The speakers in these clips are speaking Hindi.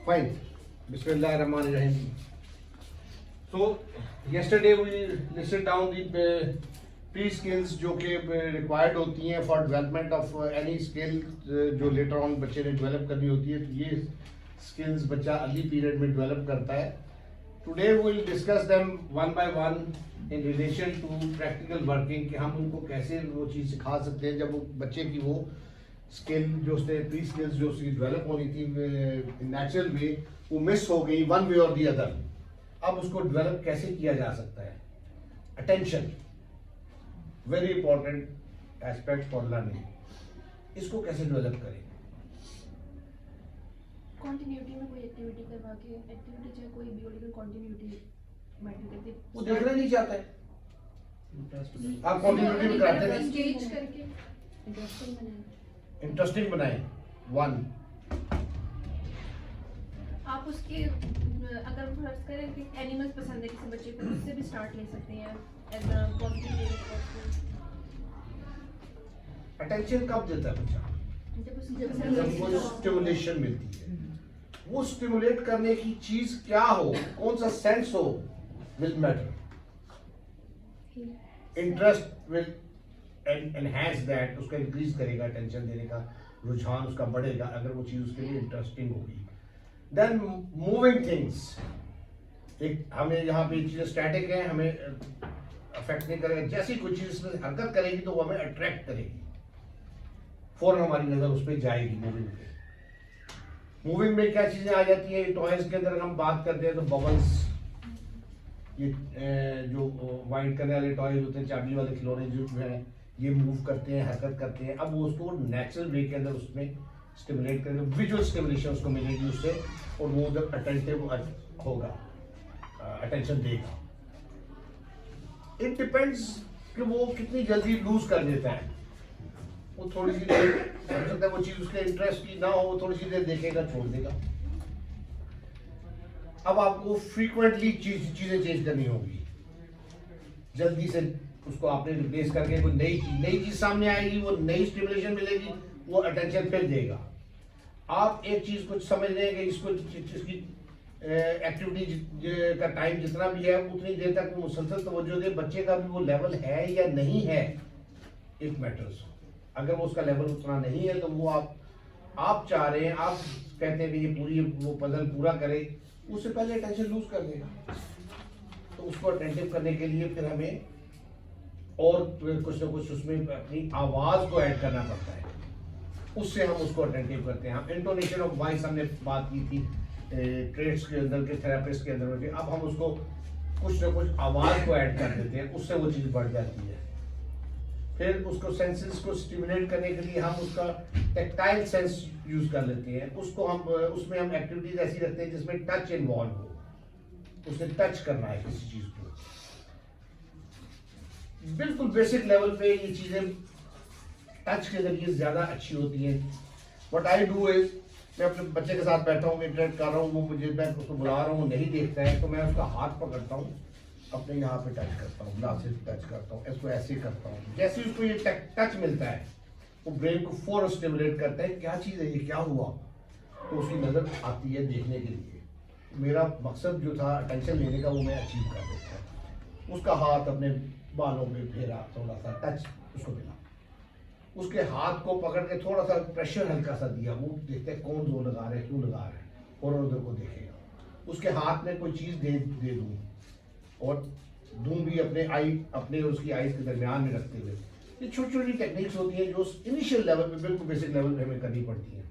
Fine. Bismillahirrahmanirrahim. So yesterday we listed down the pre-skills जो कि required होती हैं for development of any skill जो later on बच्चे ने develop करनी होती है, तो ये skills बच्चा early period में develop करता है. Today we will discuss them one by one in relation to practical working कि हम उनको कैसे वो चीज़ सिखा सकते हैं जब वो बच्चे की वो स्किल जो उसने प्री स्किल्स जो उसकी डेवलप होनी थी नेचुरल वे वो मिस हो गई वन वे और दी अदर. अब उसको डेवलप कैसे किया जा सकता है? Attention very important aspect for learning. इसको कैसे डेवलप करें? कंटिन्यूटी में कोई एक्टिविटी करवा के एक्टिविटी चाहे कोई भी और कंटिन्यूटी मैटर करती है. वो देखना नहीं चाहता है. आप कंटिन्यूटी में कराते हैं, एंगेज करके इंटरेस्टिंग इंटरेस्टिंग बनाए. बनाएं. वन आप उसके अगर फर्ज करें कि एनिमल्स पसंद है किसी बच्चे को, उससे भी स्टार्ट ले सकते हैं एज अ पॉजिटिव. अटेंशन कब देता है बच्चा? जब वो स्टिमुलेशन मिलती है. वो स्टिमुलेट करने की चीज क्या हो, कौन सा सेंस हो, will matter. Interest will enhance that, उसका इंक्रीज करेगा, अटेंशन देने का रुझान उसका बढ़ेगा अगर वो चीज उसके लिए इंटरेस्टिंग होगी. देन मूविंग थिंग्स, एक हमें यहाँ पे चीजें स्टैटिक है, हमें अफेक्ट नहीं करेगा. जैसी कोई चीज इसमें हरकत करेगी तो वो हमें अट्रैक्ट करेगी, फौरन हमारी नजर उस पर जाएगी. मूविंग में क्या चीजें आ जाती है? टॉयज के अंदर हम बात करते हैं तो बबल्स, ये जो वाइट करने वाले टॉयज होते हैं, चाबी वाले खिलौने जो है, ये मूव करते हैं, हरकत करते हैं. अब वो उसको नेचुरल वे के अंदर उसमें स्टिमुलेट करेंगे, विजुअल स्टिमुलेशन उसको मिलेगी उससे, और वो उधर अटेंटिव होगा, अटेंशन देगा. इट डिपेंड्स कि वो कितनी जल्दी लूज कर देता है. वो थोड़ी सी देर हो सकता है वो चीज उसके इंटरेस्ट की ना हो, वो थोड़ी सी देर देखेगा, छोड़ देगा. अब आपको फ्रीक्वेंटली चीजें चेंज करनी होगी. जल्दी से उसको आपने रिप्लेस करके कोई नई चीज सामने आएगी, वो नई स्टिमुलेशन मिलेगी, वो अटेंशन फिर देगा. आप एक चीज को समझ रहे हैं कि इसको इसकी एक्टिविटी का टाइम जितना भी है उतनी देर तक वो मुसलसल तवज्जो दे. बच्चे का भी वो लेवल है या नहीं है, इट मैटर्स. अगर वो उसका लेवल उतना नहीं है तो वो आप चाह रहे हैं, आप कहते हैं कि ये पूरी वो पजल पूरा करे, उससे पहले अटेंशन लूज कर देगा. तो उसको अटेंटिव करने के लिए फिर हमें और कुछ ना कुछ उसमें अपनी आवाज को ऐड करना पड़ता है, उससे हम उसको अटेंटिव करते हैं. हम इंटोनेशन ऑफ वॉइस हमने बात की थी ट्रेड्स के अंदर के, थेरेपिस्ट के अंदर में. अब हम उसको कुछ ना कुछ आवाज को ऐड कर देते हैं, उससे वो चीज बढ़ जाती है. फिर उसको सेंसेस को स्टिमुलेट करने के लिए हम उसका टेक्टाइल सेंस यूज कर लेते हैं. उसको हम उसमें हम एक्टिविटीज ऐसी रखते हैं जिसमें टच इन्वॉल्व हो, उसने टच करना है किसी चीज को. बिल्कुल बेसिक लेवल पे ये चीजें टच के जरिए ज्यादा अच्छी होती हैं. व्हाट आई डू इज, मैं अपने बच्चे के साथ बैठा हूँ, इंटरेक्ट कर रहा हूँ, वो मुझे, मैं उसको बुला रहा हूँ, वो नहीं देखता है, तो मैं उसका हाथ पकड़ता हूँ, अपने यहाँ पे टच करता हूँ, ग्लासेस टच करता हूँ, इसको ऐसे करता हूँ. जैसे उसको ये टच मिलता है वो ब्रेन को फौरन स्टिमुलेट करता है, क्या चीज़ है ये, क्या हुआ, तो उसकी नज़र आती है देखने के लिए. मेरा मकसद जो था अटेंशन लेने का वो मैं अचीव कर देता हूँ. उसका हाथ अपने बालों पे फेरा, थोड़ा सा टच उसको मिला, उसके हाथ को पकड़ के थोड़ा सा प्रेशर हल्का सा दिया, वो देखते हैं कौन जोर लगा रहे हैं, क्यों लगा रहे हैं, और उधर को देखेगा. उसके हाथ में कोई चीज़ दे दूँ और दूं भी अपने उसकी आईज के दरमियान में रखते हुए. ये छोटी छोटी टेक्निक्स होती हैं जो इनिशियल लेवल पे, बिल्कुल बेसिक लेवल पे हमें करनी पड़ती हैं.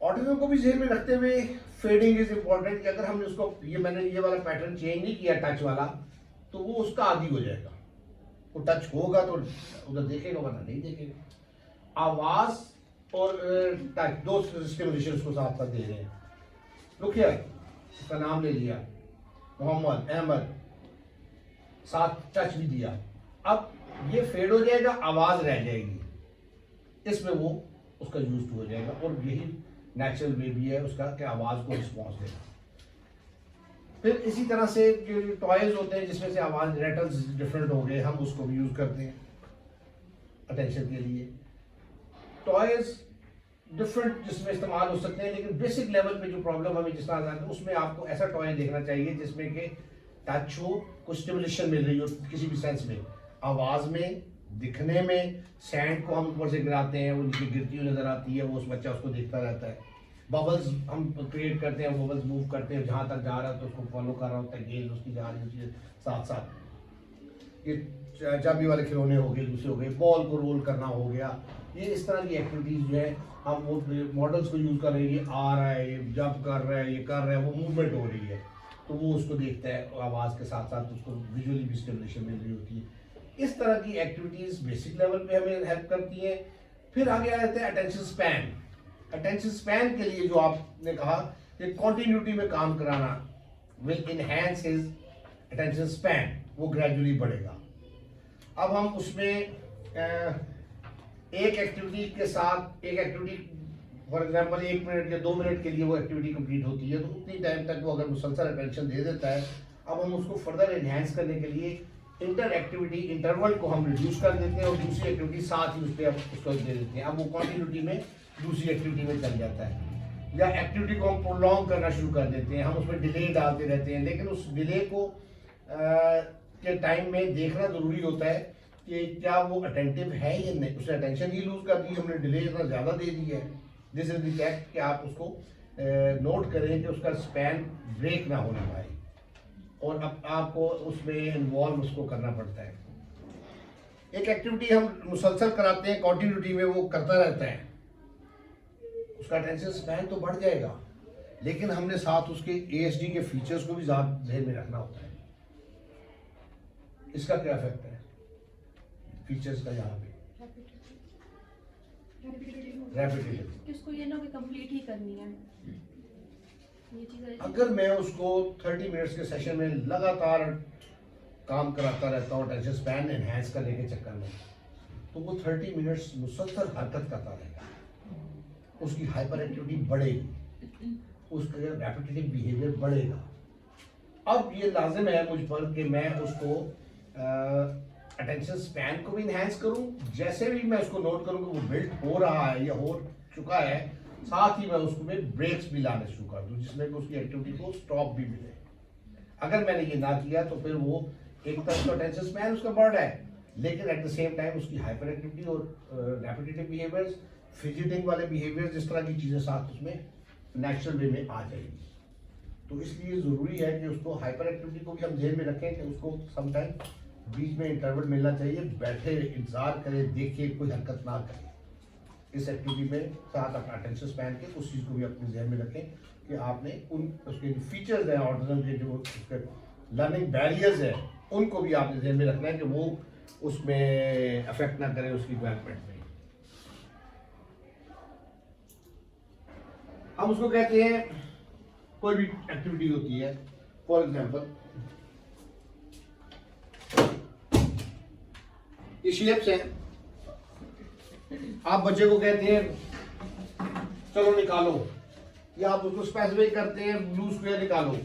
ऑटिज्म को भी ज़हन में रखते हुए फेडिंग इज इम्पॉर्टेंट. अगर हमने उसको मैंने ये वाला पैटर्न चेंज नहीं किया टच वाला, तो वो उसका आदी हो जाएगा. वो टच होगा तो उधर देखेगा, वरना नहीं देखेगा. आवाज और टच दो स्टिमुलेशन उसको साथ साथ दे रहे हैं. लुक हियर, उसका नाम ले लिया मोहम्मद अहमद, साथ टच भी दिया. अब ये फेड हो जाएगा, आवाज रह जाएगी, इसमें वो उसका यूज हो जाएगा. और यही नेचुरल वे भी है उसका कि आवाज को रिस्पॉन्स देना. फिर इसी तरह से जो टॉयज होते हैं जिसमें से आवाज रेटल्स डिफरेंट हो गए, हम उसको भी यूज करते हैं अटेंशन के लिए. टॉयज डिफरेंट जिसमें इस्तेमाल हो सकते हैं, लेकिन बेसिक लेवल पे जो प्रॉब्लम हमें जिस तरह आती है उसमें आपको ऐसा टॉय देखना चाहिए जिसमें कि टच हो, कुछ स्टिमुलेशन मिल रही हो किसी भी सेंस में, आवाज में, दिखने में। सैंड को हम ऊपर से गिराते हैं, वो नीचे गिरती हुई नजर आती है, वो उस बच्चा उसको देखता रहता है। बबल्स हम क्रिएट करते हैं, बबल्स मूव करते हैं, जहां तक जा रहा है तो उसको फॉलो कर रहा होता है, गेंद उसकी जा रही होती है साथ साथ। ये चाबी वाले खिलौने हो गए, दूसरे हो गए, बॉल को रोल करना हो गया। ये इस तरह की एक्टिविटीज जो है हम वो मॉडल्स को यूज कर रहे हैं, ये आ रहा है, ये जंप कर रहा है, ये कर रहा है, वो मूवमेंट हो रही है, तो वो उसको देखता है, आवाज के साथ साथ उसको विजुअली भी स्टिमुलेशन मिल रही होती है। इस तरह की एक्टिविटीज बेसिक लेवल पे हमें हेल्प करती है। फिर आगे आ जाते हैं अटेंशन स्पैन। अटेंशन स्पैन के लिए जो आपने कहा कि कॉन्टिन्यूटी में काम कराना will enhance his attention span, वो ग्रेजुअली बढ़ेगा। अब हम उसमें एक एक्टिविटी के साथ एक एक्टिविटी फॉर एग्जांपल 1 मिनट या 2 मिनट के लिए वो एक्टिविटी कंप्लीट होती है, तो उतनी टाइम तक वो अगर मुसलसल अटेंशन दे देता है। अब हम उसको फर्दर एनहांस करने के लिए इंटर एक्टिविटी इंटरवल को हम रिड्यूस कर देते हैं और दूसरी एक्टिविटी साथ ही उस पर उसको दे देते हैं। अब वो कंटिन्यूटी में दूसरी एक्टिविटी में चल जाता है, या एक्टिविटी को हम प्रोलॉन्ग करना शुरू कर देते हैं, हम उसमें डिले डालते रहते हैं। लेकिन उस डिले को के टाइम में देखना जरूरी होता है कि क्या वो अटेंटिव है या नहीं। उसने अटेंशन ही लूज कर दी, हमने डिले इतना ज़्यादा दे दी है। दिस इज द फैक्ट कि आप उसको नोट करें कि उसका स्पैन ब्रेक ना होने पाए, और अब आपको उसमें इन्वॉल्व उसको करना पड़ता है। एक एक्टिविटी हम मुसलसल कराते हैं, कॉन्टिन्यूटी में वो करता रहता है, उसका अटेंशन स्पैन तो बढ़ जाएगा, लेकिन हमने साथ उसके ASD के फीचर्स को भी ध्यान में रखना होता है। इसका क्या इफेक्ट है फीचर्स का यहाँ पे? रेपिटेटिव, इसको ये ना कि कंप्लीट ही करनी है ये चीज़। अगर मैं उसको 30 मिनट्स के सेशन में लगातार काम कराता रहता हूँ अटेंशन स्पैन एनहांस करने के चक्कर में, तो वो 30 मिनट्स मुसलसल हरकत करता रहेगा, उसकी हाइपर एक्टिविटी बढ़ेगी, उसका रेपिटेटिव बिहेवियर बढ़ेगा। अब ये लाजिम है मुझ पर कि मैं उसको अटेंशन स्पैन को भी इनहेंस करूं, जैसे भी मैं उसको नोट करूं कि वो बिल्ड हो रहा है या हो चुका है, साथ ही मैं उसको में ब्रेक्स भी लाने शुरू कर दूं जिसमें कि उसकी एक्टिविटी को स्टॉप भी मिले। अगर मैंने ये ना किया तो फिर वो एक तरफ तो अटेंशन स्पैन उसका बढ़ रहा है, लेकिन एट द सेम टाइम उसकी हाइपर एक्टिविटी और रेपिटेटिव बिहेवियर्स, फिजिटिंग वाले बिहेवियर, जिस तरह की चीज़ें साथ उसमें नेचुरल वे में आ जाएगी। तो इसलिए ज़रूरी है कि उसको हाइपर एक्टिविटी को भी हम ध्यान में रखें कि उसको समटाइम बीच में इंटरवल मिलना चाहिए, बैठे इंतजार करे, देखे, कोई हरकत ना करे। इस एक्टिविटी में साथ अपना अटेंशन स्पैन के उस चीज़ को भी अपने ध्यान में रखें कि आपने उन उसके जो फीचर्स हैं ऑटिज्म के, जो उसके लर्निंग बैरियर्स हैं, उनको भी आपने ध्यान में रखना है कि वो उसमें अफेक्ट ना करें उसकी डेवलपमेंट में। हम उसको कहते हैं कोई भी एक्टिविटी होती है, फॉर एग्जांपल ये शेप्स हैं, आप बच्चे को कहते हैं चलो निकालो, या आप उसको स्पेसिफाई करते हैं ब्लू स्क्वायर निकालो,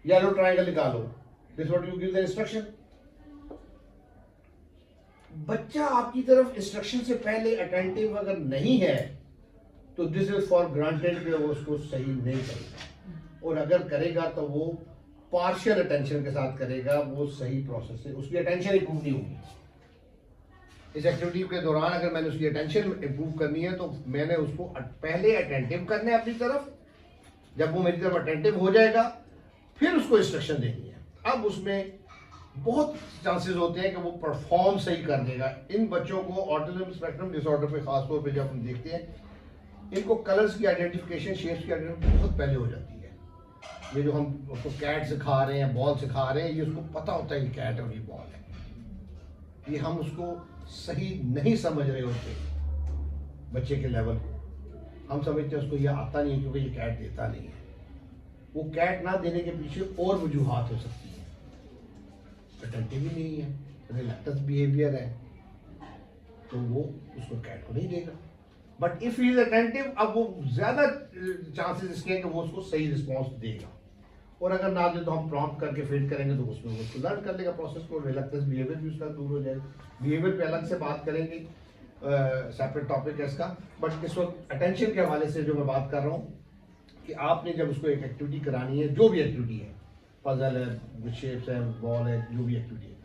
येलो ट्रायंगल निकालो, this what you give the instruction. बच्चा आपकी तरफ इंस्ट्रक्शन से पहले अटेंटिव अगर नहीं है तो दिस इज फॉर ग्रांटेड कि वो उसको सही नहीं करेगा, और अगर करेगा तो वो पार्शियल अटेंशन के साथ करेगा, वो सही प्रोसेस से उसकी अटेंशन इंप्रूव नहीं होगी। इस एक्टिविटी के दौरान अगर मैंने उसकी अटेंशन इंप्रूव करनी है तो मैंने उसको पहले अटेंटिव करना है अपनी तरफ, जब वो मेरी तरफ अटेंटिव हो जाएगा फिर उसको इंस्ट्रक्शन देनी है। अब उसमें बहुत चांसेस होते हैं कि वो परफॉर्म सही कर देगा। इन बच्चों को ऑटिज्म स्पेक्ट्रम डिसऑर्डर पे खासतौर पे जब हम देखते हैं, इनको कलर्स की आइडेंटिफिकेशन, शेप्स की आइडेंटिफिकेशन बहुत पहले हो जाती है। ये जो हम उसको कैट सिखा रहे हैं, बॉल सिखा रहे हैं, ये उसको पता होता है कि कैट है और ये बॉल है। ये हम उसको सही नहीं समझ रहे होते बच्चे के लेवल को, हम समझते हैं उसको ये आता नहीं है क्योंकि ये कैट देता नहीं है। वो कैट ना देने के पीछे और वजूहात हो सकती है, अटेंटिव ही नहीं है, रिलैक्टेंस बिहेवियर है, तो वो उसको कैट को नहीं देगा। But if he is attentive, अब वो ज्यादा चांसेस इसके हैं कि वो उसको सही रिस्पॉन्स देगा, और अगर ना दे तो हम प्रॉम्प्ट करके फीड करेंगे तो उसमें वो उसको लर्न कर लेगा प्रोसेस को, रिलैक्टेंस बिहेवियर भी उसका दूर हो जाएगा। बिहेवियर पे अलग से बात करेंगे। सेपरेट टॉपिक है इसका, बट इस वक्त अटेंशन के हवाले से जो मैं बात कर रहा हूँ कि आपने जब उसको एक एक्टिविटी करानी है, जो भी एक्टिविटी है, पजल है, शेप्स है, बॉल है, जो भी एक्टिविटी है,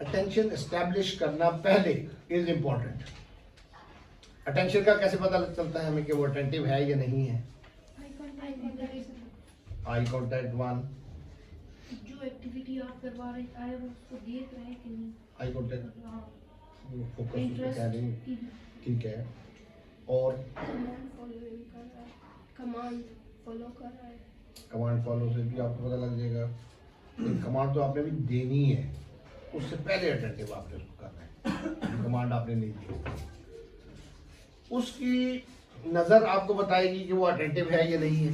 अटेंशन एस्टैब्लिश करना पहले इज इम्पोर्टेंट। अटेंशन का कैसे पता चलता है हमें कि वो अटेंटिव है या नहीं है? आई कॉन्टैक्ट वन, जो एक्टिविटी आप करवा रहे हैं वो उसको देख रहे हैं कि नहीं। आई कॉन्टैक्ट, फोकस उस पे इंटरेस्ट क्या नहीं, ठीक है। और कमांड फॉलो कर रहा है। कमांड फॉलो से भी आपको पता लग जाएगा। कमांड तो आपने भी देनी है, उससे पहले अटेंटिव आपने उसको करना है, कमांड आपने नहीं दी। उसकी नज़र आपको बताएगी कि वो अटेंटिव है या नहीं है।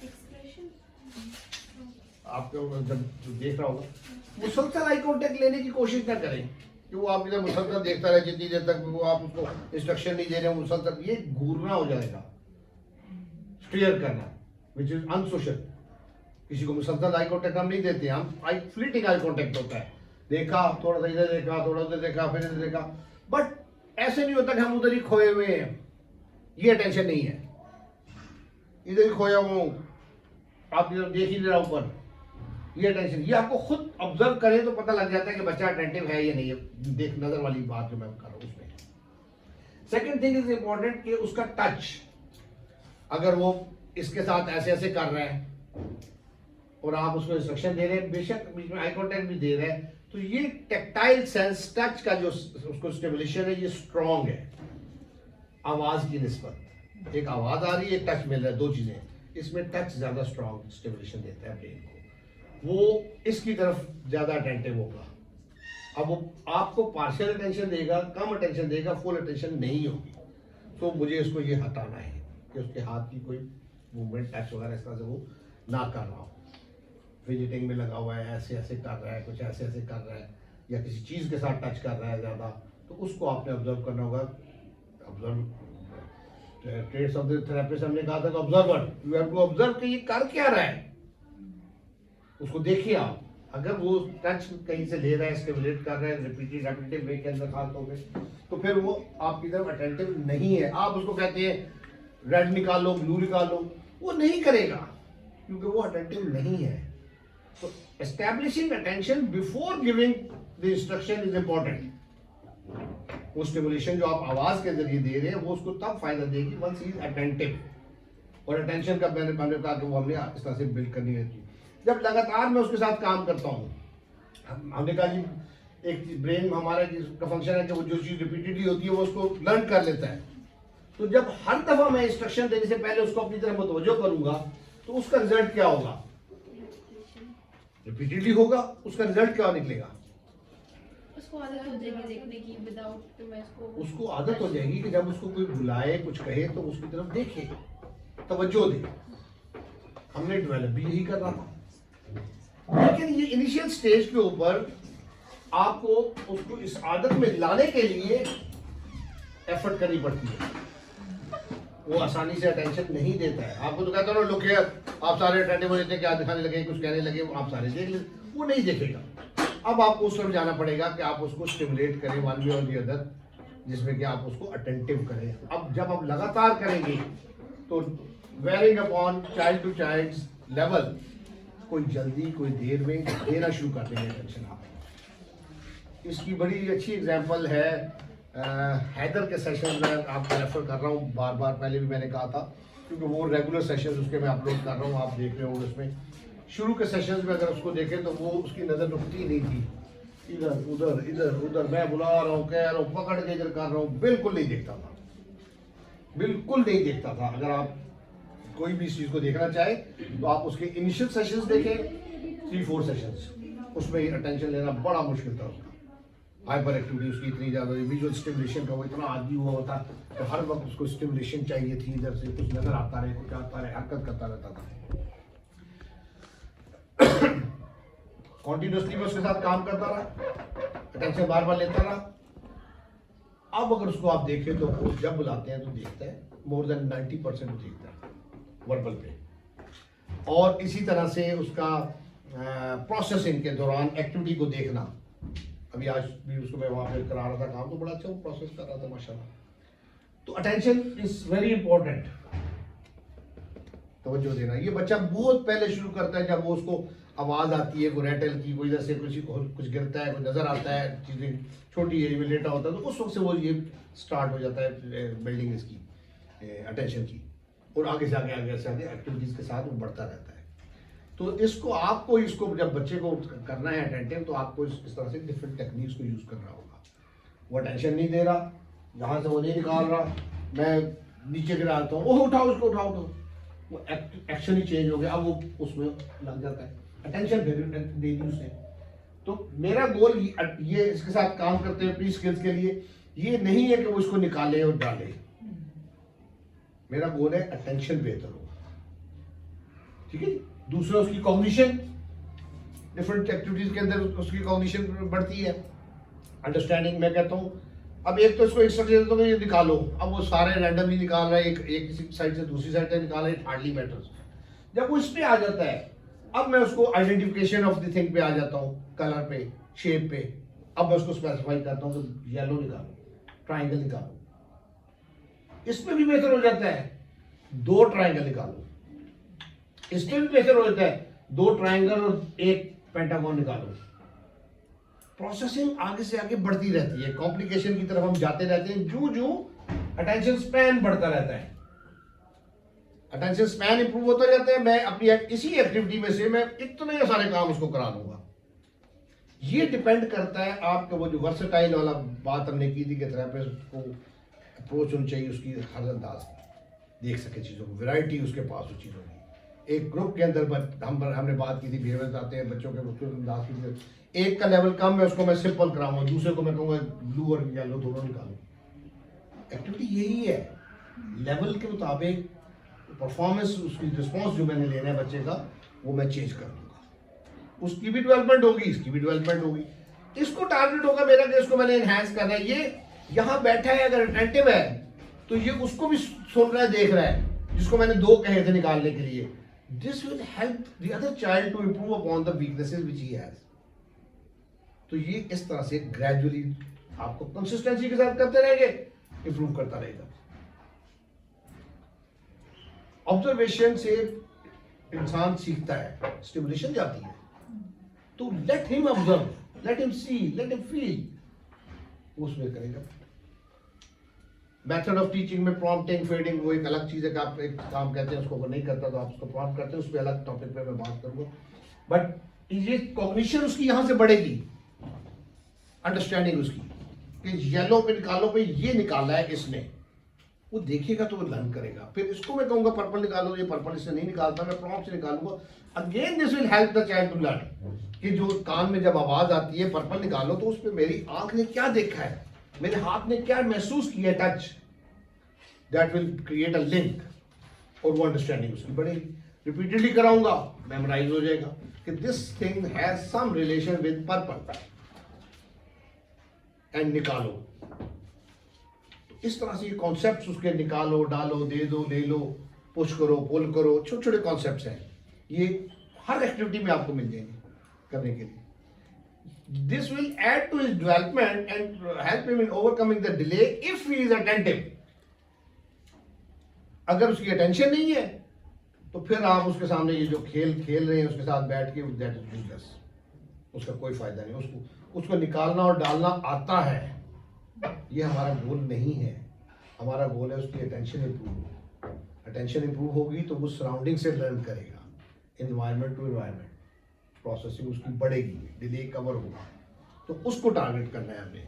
एक्सप्रेशन आपको जब देख रहा होगा, मुसलसल आई कांटेक्ट लेने की कोशिश ना करें कि वो आप इधर मुसलसल देखता रहे जितनी देर तक वो आप उसको इंस्ट्रक्शन नहीं दे रहे, मुसलसल ये घूरना हो जाएगा। स्टीयर करना विच इज अनसोशल। किसी को मुसलसल आई कांटेक्ट हम नहीं देते, हम आई फ्लीटिंग आई कांटेक्ट होता है, देखा थोड़ा सा इधर देखा, थोड़ा उधर देखा, फिर इधर देखा, बट ऐसे नहीं होता कि हम उधर ही खोए हुए हैं। ये अटेंशन नहीं है, इधर ही खोया हूँ, आप इधर देख ही नहीं रहा ऊपर, ये अटेंशन। ये आपको खुद ऑब्जर्व करें तो पता लग जाता है कि बच्चा अटेंटिव है या नहीं है। देख नजर वाली बात जो मैं कर रहा हूँ उसमें। सेकंड थिंग इज इंपॉर्टेंट कि उसका टच, अगर वो इसके साथ ऐसे ऐसे कर रहा है और आप उसको इंस्ट्रक्शन दे रहे हैं, बेशक बीच में आई कांटेक्ट भी दे रहे हैं, तो ये टेक्टाइल सेंस, टच का जो उसको स्टिमुलेशन है, ये स्ट्रॉन्ग है आवाज की निस्बत। एक आवाज आ रही है, एक टच मिल रहा है, दो चीजें, इसमें टच ज्यादा स्ट्रॉन्ग स्टिमुलेशन देता है ब्रेन को, वो इसकी तरफ ज्यादा अटेंटिव होगा। अब वो आपको पार्शियल अटेंशन देगा, कम अटेंशन देगा, फुल अटेंशन नहीं होगी। तो मुझे इसको ये हटाना है कि उसके हाथ की कोई मूवमेंट, टच वगैरह इस तरह से वो ना कर रहा हो। फिजिटिंग में लगा हुआ है, ऐसे ऐसे कर रहा है, कुछ ऐसे ऐसे कर रहा है, या किसी चीज के साथ टच कर रहा है ज्यादा, तो उसको आपने ऑब्जर्व करना होगा। Observe, traits of the therapist हमने कहा था कि observer, you have to observe कि ये कर क्या रहा है, उसको देखिए आप। अगर वो टच कहीं से ले रहा है, स्टिमुलेट कर रहा है रेपिटेटिव वे के अंदर खास तौर पे, तो फिर वो आपकी तरफ अटेंटिव नहीं है। आप उसको कहते हैं रेड निकाल लो, ब्लू निकाल लो, वो नहीं करेगा क्योंकि वो अटेंटिव नहीं है। तो establishing attention before giving the instruction is important. वो स्टिमुलेशन जो आप आवाज के जरिए दे रहे हैं वो उसको तब फायदा देगी वंस ही इज अटेंटिव। और अटेंशन का मैंने कहा कि वो हमने इस तरह से बिल्ड करनी रहती है। जब लगातार मैं उसके साथ काम करता हूँ, हमने कहा जी एक ब्रेन हमारा जिसका फंक्शन है कि वो जो चीज रिपीटेडली होती है वो उसको लर्न कर लेता है। तो जब हर दफा मैं इंस्ट्रक्शन देने से पहले उसको अपनी तरफ मुतवज्जो करूंगा तो उसका रिजल्ट क्या होगा? रिपीटेडली होगा, उसका रिजल्ट क्या निकलेगा? उसको आदत हो जाएगी देखने की विदाउट मैं उसको आदत हो जाएगी कि जब उसको कोई बुलाए, कुछ कहे तो उसकी तरफ देखे, तवज्जो दे। हमने डेवलप भी यही कर रहा था, लेकिन ये इनिशियल स्टेज के ऊपर आपको उसको इस आदत में लाने के लिए एफर्ट करनी पड़ती है। वो आसानी से अटेंशन नहीं देता है। आपको तो कहता हूँ लुक हियर, आप सारे अटेंटिव हो जाते हैं, क्या दिखाने लगे, कुछ कहने लगे, आप सारे देख ले, वो नहीं देखेगा। अब आपको उस तरफ जाना पड़ेगा कि आप उसको स्टिमुलेट करें वन वे और दी अदर, जिसमें कि आप उसको अटेंटिव करें। अब जब आप लगातार करेंगे तो varying upon child to child level, कोई जल्दी कोई देर में देना शुरू कर देंगे अटेंशन आप। इसकी बड़ी अच्छी एग्जांपल है हैदर के सेशन में आपको रेफर कर रहा हूँ बार बार, पहले भी मैंने कहा था, क्योंकि वो रेगुलर सेशंस उसके मैं अपलोड कर रहा हूँ, आप देख रहे हो। उसमें शुरू के सेशंस में अगर उसको देखें तो वो उसकी नज़र रुकती नहीं थी, इधर उधर इधर उधर, मैं बुला रहा हूँ, कह रहा हूँ, पकड़ के इधर कर रहा हूँ, बिल्कुल नहीं देखता था, बिल्कुल नहीं देखता था। अगर आप कोई भी इस चीज़ को देखना चाहे तो आप उसके इनिशियल सेशंस देखें, 3-4 सेशंस, उसमें अटेंशन लेना बड़ा मुश्किल था उसका। हाइपर एक्टिविटी उसकी इतनी ज़्यादा, विजुअल स्टिमुलेशन का वो इतना आदी हुआ होता तो हर वक्त उसको स्टिमुलेशन चाहिए थी, इधर से कुछ नजर आता रहे, कुछ आता रहे, हरकत करता रहता था। कॉन्टिन्यूसली मैं उसके साथ काम करता रहा, अटेंशन बार बार लेता रहा। अब अगर उसको आप देखें तो वो जब बुलाते हैं तो देखता है, मोर देन 90% देखता है वर्बल पे। और इसी तरह से उसका प्रोसेसिंग के दौरान एक्टिविटी को देखना, अभी आज भी उसको मैं वहाँ पे करा रहा था काम, तो बड़ा अच्छा वो प्रोसेस कर रहा था माशाल्लाह। तो अटेंशन इज वेरी इंपॉर्टेंट, तवज्जो देना। ये बच्चा बहुत पहले शुरू करता है, जब वो उसको आवाज़ आती है कोई रेटल की, कोई जैसे कुछ गिरता है, कुछ नज़र आता है, चीज़ें छोटी एज में लेटा होता है, तो उस वक्त से वो ये स्टार्ट हो जाता है बिल्डिंग इसकी अटेंशन की, और आगे से आगे एक्टिविटीज़ के साथ वो बढ़ता रहता है। तो इसको जब बच्चे को करना है अटेंटिव, तो आपको इस तरह से डिफरेंट टेक्निक्स को यूज़ करना होगा। वो अटेंशन नहीं दे रहा, जहाँ से वो नहीं निकाल रहा, मैं नीचे गिराता हूँ, ओह उठाओ उसको, उठाओ, तो वो एक्शन ही चेंज हो गया, अब वो उसमें लग जाता है, अटेंशन दे दी उसने। तो मेरा गोल ये इसके साथ काम करते हुए प्री स्किल्स के लिए ये नहीं है कि वो इसको निकाले और डाले, मेरा गोल है अटेंशन बेहतर हो, ठीक है। दूसरा उसकी कॉग्निशन, डिफरेंट एक्टिविटीज के अंदर उसकी कॉग्निशन बढ़ती है, अंडरस्टैंडिंग। मैं कहता हूँ अब एक तो इसको इंस्ट्रक्शन देता हूँ ये निकालो, अब वो सारे रैंडमली निकाल रहा है, एक किसी साइड से दूसरी साइड से निकाल रहा है, हार्डली मैटर्स। जब वो इस पे आ जाता है, अब मैं उसको आइडेंटिफिकेशन ऑफ द थिंग पे आ जाता हूँ, कलर पे, शेप पे। अब मैं उसको स्पेसिफाई करता हूँ कि येलो निकालो, ट्राइंगल निकालो, इसमें भी बेहतर हो जाता है 2 ट्राइंगल निकालो, इसमें भी बेहतर हो जाता है 2 ट्राइंगल और 1 पेंटागन निकालो। प्रोसेसिंग आगे से आगे बढ़ती रहती है, कॉम्प्लिकेशन की तरफ हम जाते रहते हैं, जो अटेंशन स्पैन बढ़ता रहता है, अटेंशन स्पैन इंप्रूव होता जाता है। मैं अपनी इसी एक्टिविटी में से मैं इतने सारे काम उसको करा दूंगा। ये डिपेंड करता है आपके वो जो वर्सेटाइल वाला बात हमने की थी कि थेरेपिस्ट को अप्रोच होनी चाहिए उसकी हर अंदाज की, देख सके चीज़ों को, वैरायटी उसके पास उस चीज़ों की। एक ग्रुप के अंदर हमने बात की थी, बिहेवियर आते हैं बच्चों के मुख्तलिफ अंदाज की, एक का लेवल कम है उसको मैं सिंपल कराऊंगा, दूसरे को मैं कहूँगा ब्लू और येलो दोनों निकालो। एक्टिविटी यही है, लेवल के मुताबिक परफॉर्मेंस, उसकी रिस्पॉन्स जो मैंने लेना है बच्चे का, वो मैं चेंज कर दूंगा। उसकी भी डेवलपमेंट होगी, इसकी भी डेवलपमेंट होगी। इसको टारगेट होगा मेरा कि इसको मैंने एनहांस करना है। ये यहाँ बैठा है, अगर अटेंटिव है तो ये उसको भी सुन रहा है, देख रहा है, जिसको मैंने 2 कहे थे निकालने के लिए। This will help the other child to improve upon the weaknesses which he has. तो ये इस तरह से ग्रेजुअली आपको कंसिस्टेंसी के साथ करते रहेंगे, इंप्रूव करता रहेगा। ऑब्जर्वेशन से इंसान सीखता है, स्टिमुलेशन जाती है, तो let him observe, let him see, let him feel, उसमें करेगा। मेथड ऑफ टीचिंग में प्रॉम्प्टिंग, फीडिंग वो एक अलग चीज है कि आप एक काम कहते हैं उसको वो नहीं करता तो आप उसको प्रॉम्प्ट करते हैं, उस पर अलग टॉपिक पे मैं बात करूंगा। बट ये कॉग्निशन उसकी यहां से बढ़ेगी, अंडरस्टैंडिंग उसकी कि येलो पे निकालो पे ये निकाला है इसने, वो देखेगा तो वो लर्न करेगा। फिर इसको मैं कहूंगा पर्पल निकालो, ये पर्पल इससे नहीं निकालता, मैं प्रॉम्प्ट से निकालूंगा। Again this will help the child to learn कि जो कान में जब आवाज आती है पर्पल निकालो, तो उस पर मेरी आंख ने क्या देखा है, मेरे हाथ ने क्या महसूस किया, touch, that will create a link, और वो अंडरस्टैंडिंग उसकी बढ़ेगी। रिपीटेडली कराऊंगा, मेमोराइज हो जाएगा कि this thing has some relation with purple and निकालो। तो इस तरह से ये कॉन्सेप्ट्स उसके निकालो, डालो, दे दो, ले लो, पुश करो, पुल करो, छोटे छोटे कॉन्सेप्ट्स हैं, ये हर एक्टिविटी में आपको मिल जाएंगे करने के लिए। This will add to his development and help him in overcoming the delay if he is attentive. अगर उसकी अटेंशन नहीं है तो फिर आप उसके सामने ये जो खेल रहे हैं उसके साथ बैठ के, दैट इज यूजलेस, उसका कोई फायदा नहीं। उसको निकालना और डालना आता है, ये हमारा गोल नहीं है। हमारा गोल है उसकी अटेंशन इंप्रूव हो। अटेंशन इंप्रूव होगी तो वो सराउंडिंग से लर्न करेगा, एनवायरनमेंट टू एनवायरनमेंट, प्रोसेसिंग उसकी बढ़ेगी, डिले कवर होगा, तो उसको टारगेट करना है हमने।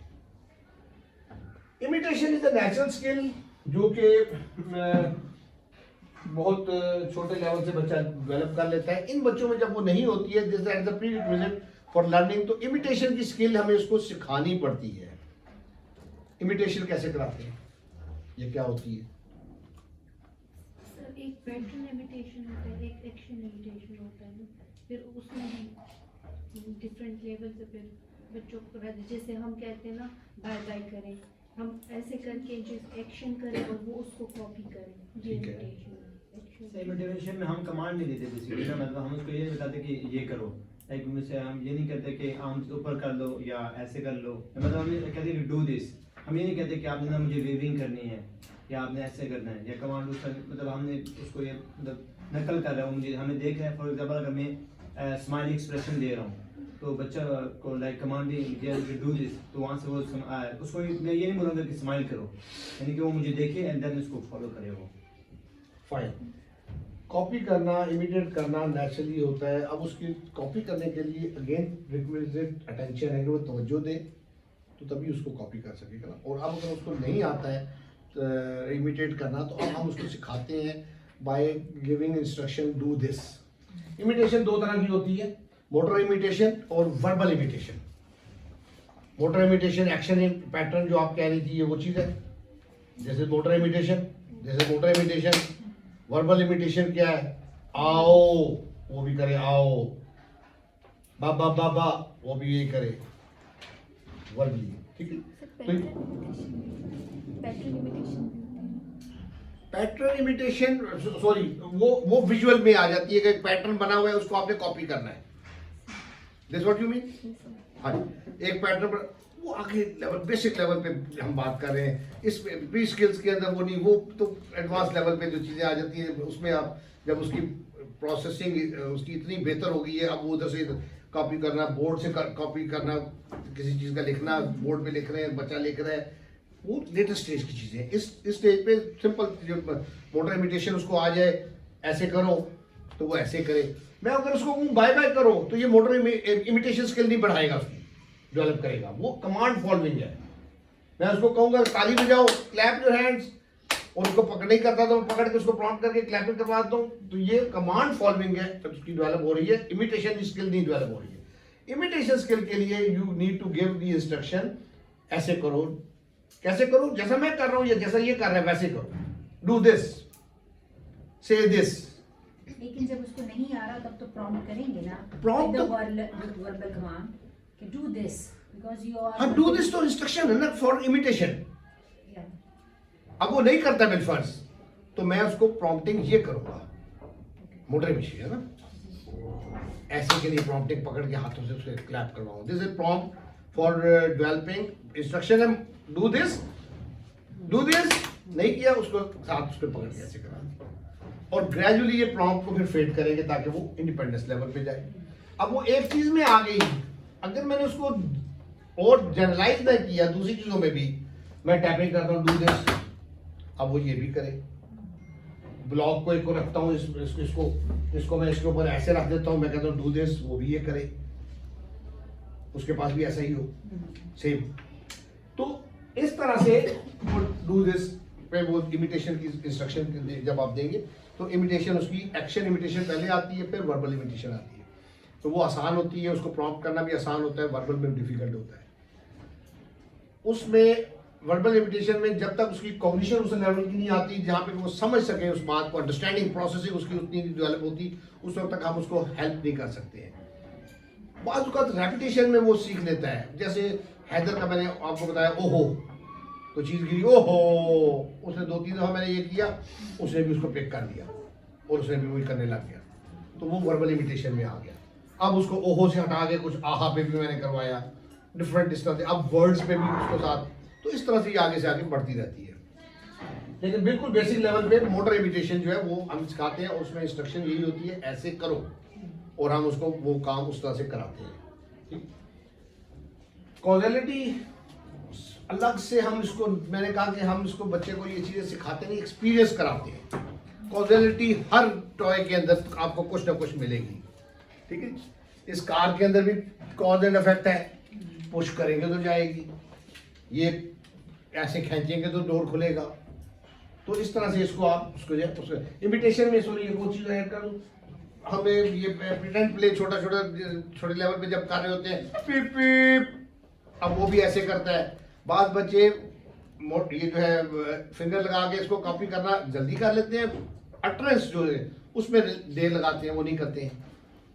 Imitation is a natural skill जो कि बहुत छोटे लेवल से बच्चा डेवलप कर लेता है। इन बच्चों में जब वो नहीं होती है, this is the prerequisite for learning, तो इमिटेशन की स्किल हमें उसको सिखानी पड़ती है। इमिटेशन कैसे कराते हैं, ये क्या होती है? सर एक पैटर्न इमिटेशन होता है, एक एक्शन इमिटेशन होता है, फिर उसमें भी डिफरेंट लेवल से फिर बच्चों को, जैसे हम कहते हैं ना बाय बाय करें, हम ऐसे करके जो एक्शन करें और वो उसको कॉपी करें, ये इमिटेशन। इमिटेशन में हम कमांड नहीं देते बेसिकली ना, मतलब हम उसको ये बताते कि ये करो, लाइक मुझसे हम ये नहीं कहते कि आर्म्स ऊपर कर लो या ऐसे कर लो, मतलब हम ये कहते हैं डू दिस, हम ये नहीं कहते कि आपने ना मुझे वेविंग करनी है या आपने ऐसे करना है या कमांड उसका मतलब हमने उसको ये मतलब नकल कर रहा है, वो मुझे हमें देख रहा है। फॉर एग्जांपल अगर मैं स्माइल एक्सप्रेशन दे रहा हूँ तो बच्चा को like command the do this, तो वहाँ से वो उसको मैं ये नहीं बोलूँगा कि स्माइल करो, यानी कि वो मुझे देखे एंड देन उसको फॉलो करे वो। फाइन। कॉपी करना, इमिटेट करना नेचुरली होता है। अब उसकी कॉपी करने के लिए अगेन रिक्विजिट अटेंशन है कि वो तवज्जो दे, तो तभी उसको कॉपी कर सकेगा ना। और अब अगर उसको नहीं आता है इमिटेट करना, तो अब हम उसको सिखाते हैं by giving instruction do this. Imitation दो तरह की होती है, मोटर इमिटेशन और verbal imitation. Motor imitation action pattern जो आप कह रही थी, ये वो चीज़ है। जैसे मोटर इमिटेशन, वर्बल इमिटेशन क्या है? आओ, वो भी करे आओ, बाबा बाबा, वो भी यही करे वर्बली, ठीक है। पैटर्न इमिटेशन सॉरी वो विजुअल में आ जाती है कि एक पैटर्न बना हुआ है, उसको आपने कॉपी करना है। This what you mean? हाँ, एक पैटर्न वो आगे लेवल, बेसिक लेवल पे हम बात कर रहे हैं। इस प्री स्किल्स के अंदर वो नहीं, वो तो एडवांस लेवल पे जो चीज़ें आ जाती हैं, उसमें आप जब उसकी प्रोसेसिंग उसकी इतनी बेहतर हो गई है, अब वो उधर से कॉपी करना, बोर्ड से कॉपी करना, किसी चीज़ का लिखना, बोर्ड पे लिख रहे हैं, बच्चा लिख रहा है, वो लेटेस्ट स्टेज की चीज़ें हैं। इस स्टेज पे सिंपल जो मोटर इमिटेशन उसको आ जाए, ऐसे करो तो वो ऐसे करे। मैं अगर उसको बाय बाय करो तो ये मोटर इमिटेशन स्किल नहीं बढ़ाएगा, उसकी डेवलप करेगा। वो कमांड फॉलोइंग है। मैं उसको कहूंगा ताली बजाओ, क्लैप योर हैंड्स, और उसको पकड़ नहीं करता तो मैं पकड़ के उसको प्रॉम्प्ट करके क्लैपिंग करवा देता हूं। तो ये कमांड फॉलोइंग है, जब उसकी डेवलप हो रही है। इमिटेशन स्किल नहीं डेवलप हो रही है। इमिटेशन स्किल के लिए you need to give the instruction, ऐसे करो, कैसे करो, जैसा मैं कर रहा हूं या जैसा ये कर रहा है वैसे करो, डू दिस, से दिस। लेकिन जब उसको नहीं आ रहा तब तो प्रॉम्प्ट करेंगे ना, Prompt तो- वर्बल कमांड कि do this because you are. हाँ, डू दिस तो इंस्ट्रक्शन है ना फॉर इमिटेशन। अब वो नहीं करता बिल फर्ज, तो मैं उसको प्रॉम्प्टिंग ये करूंगा, मोटर इमिटेशन है ना, ऐसे के लिए प्रॉम्प्टिंग पकड़ के हाथों से उसको क्लैप करवाऊं। This is prompt for developing instruction है, डू दिस, नहीं किया उसको साथ उसको पकड़ के ऐसे करा, और ग्रेजुअली ये प्रॉम्प्ट को फिर फेड करेंगे ताकि वो इंडिपेंडेंस लेवल पे जाए। अब वो एक चीज में आ गई, अगर मैंने उसको और जनरलाइज ना किया दूसरी चीजों में भी, मैं टैपिंग करता हूँ डू दिस, अब वो ये भी करे। ब्लॉक को एक को रखता हूँ, इसको मैं इसके ऊपर ऐसे रख देता हूँ, मैं कहता हूँ डू दिस, वो भी ये करे, उसके पास भी ऐसा ही हो सेम। तो इस तरह से वो डू दिस पे वो इमिटेशन की इंस्ट्रक्शन जब आप देंगे तो इमिटेशन, उसकी एक्शन इमिटेशन पहले आती है, फिर वर्बल इमिटेशन आती है। तो वो आसान होती है, उसको प्रॉम्प्ट करना भी आसान होता है, वर्बल में डिफिकल्ट होता है। उसमें वर्बल इमिटेशन में जब तक उसकी कॉग्निशन उस लेवल की नहीं आती जहाँ पे वो समझ सके उस बात को, अंडरस्टैंडिंग प्रोसेसिंग उसकी उतनी डेवलप होती, उस वक्त तक हम उसको हेल्प नहीं कर सकते हैं। बाज़ औक़ात रेपिटेशन में वो सीख लेता है। जैसे हैदर का मैंने आपको बताया, ओहो तो चीज़ गिरी, ओहो, उसने 2-3 दफ़ा मैंने ये किया, उसने भी उसको पिक कर दिया और उसने भी वही करने लग गया, तो वो वर्बल इमिटेशन में आ गया। अब उसको ओहो से हटा के कुछ आहा पे भी मैंने करवाया, डिफरेंट इस तरह से, अब वर्ड्स पे भी उसको साथ, तो इस तरह से ये आगे से आगे बढ़ती रहती है। लेकिन बिल्कुल बेसिक लेवल पे मोटर इमिटेशन जो है वो हम सिखाते हैं, उसमें इंस्ट्रक्शन यही होती है ऐसे करो, और हम उसको वो काम उस तरह से कराते हैं। ठीक, कॉजेलिटी अलग से हम इसको, मैंने कहा कि हम इसको बच्चे को ये चीज़ें सिखाते नहीं, एक्सपीरियंस कराते हैं। कॉजेलिटी हर टॉय के अंदर आपको कुछ ना कुछ मिलेगी, ठीक है। इस कार के अंदर भी कॉज एंड इफेक्ट है, पुश करेंगे तो जाएगी, ये ऐसे खींचेंगे तो डोर खुलेगा। तो इस तरह से इसको आप उसको जो इमिटेशन में सॉरी वो चीज़ ऐड कर दूँ, हमें ये प्रिटेंड प्ले छोटे लेवल पे जब कर रहे होते हैं, पीप पीप, अब वो भी ऐसे करता है। बाद बच्चे ये जो है फिंगर लगा के इसको कॉपी करना जल्दी कर लेते हैं, अटरेंस जो है उसमें देर लगाते हैं, वो नहीं करते हैं,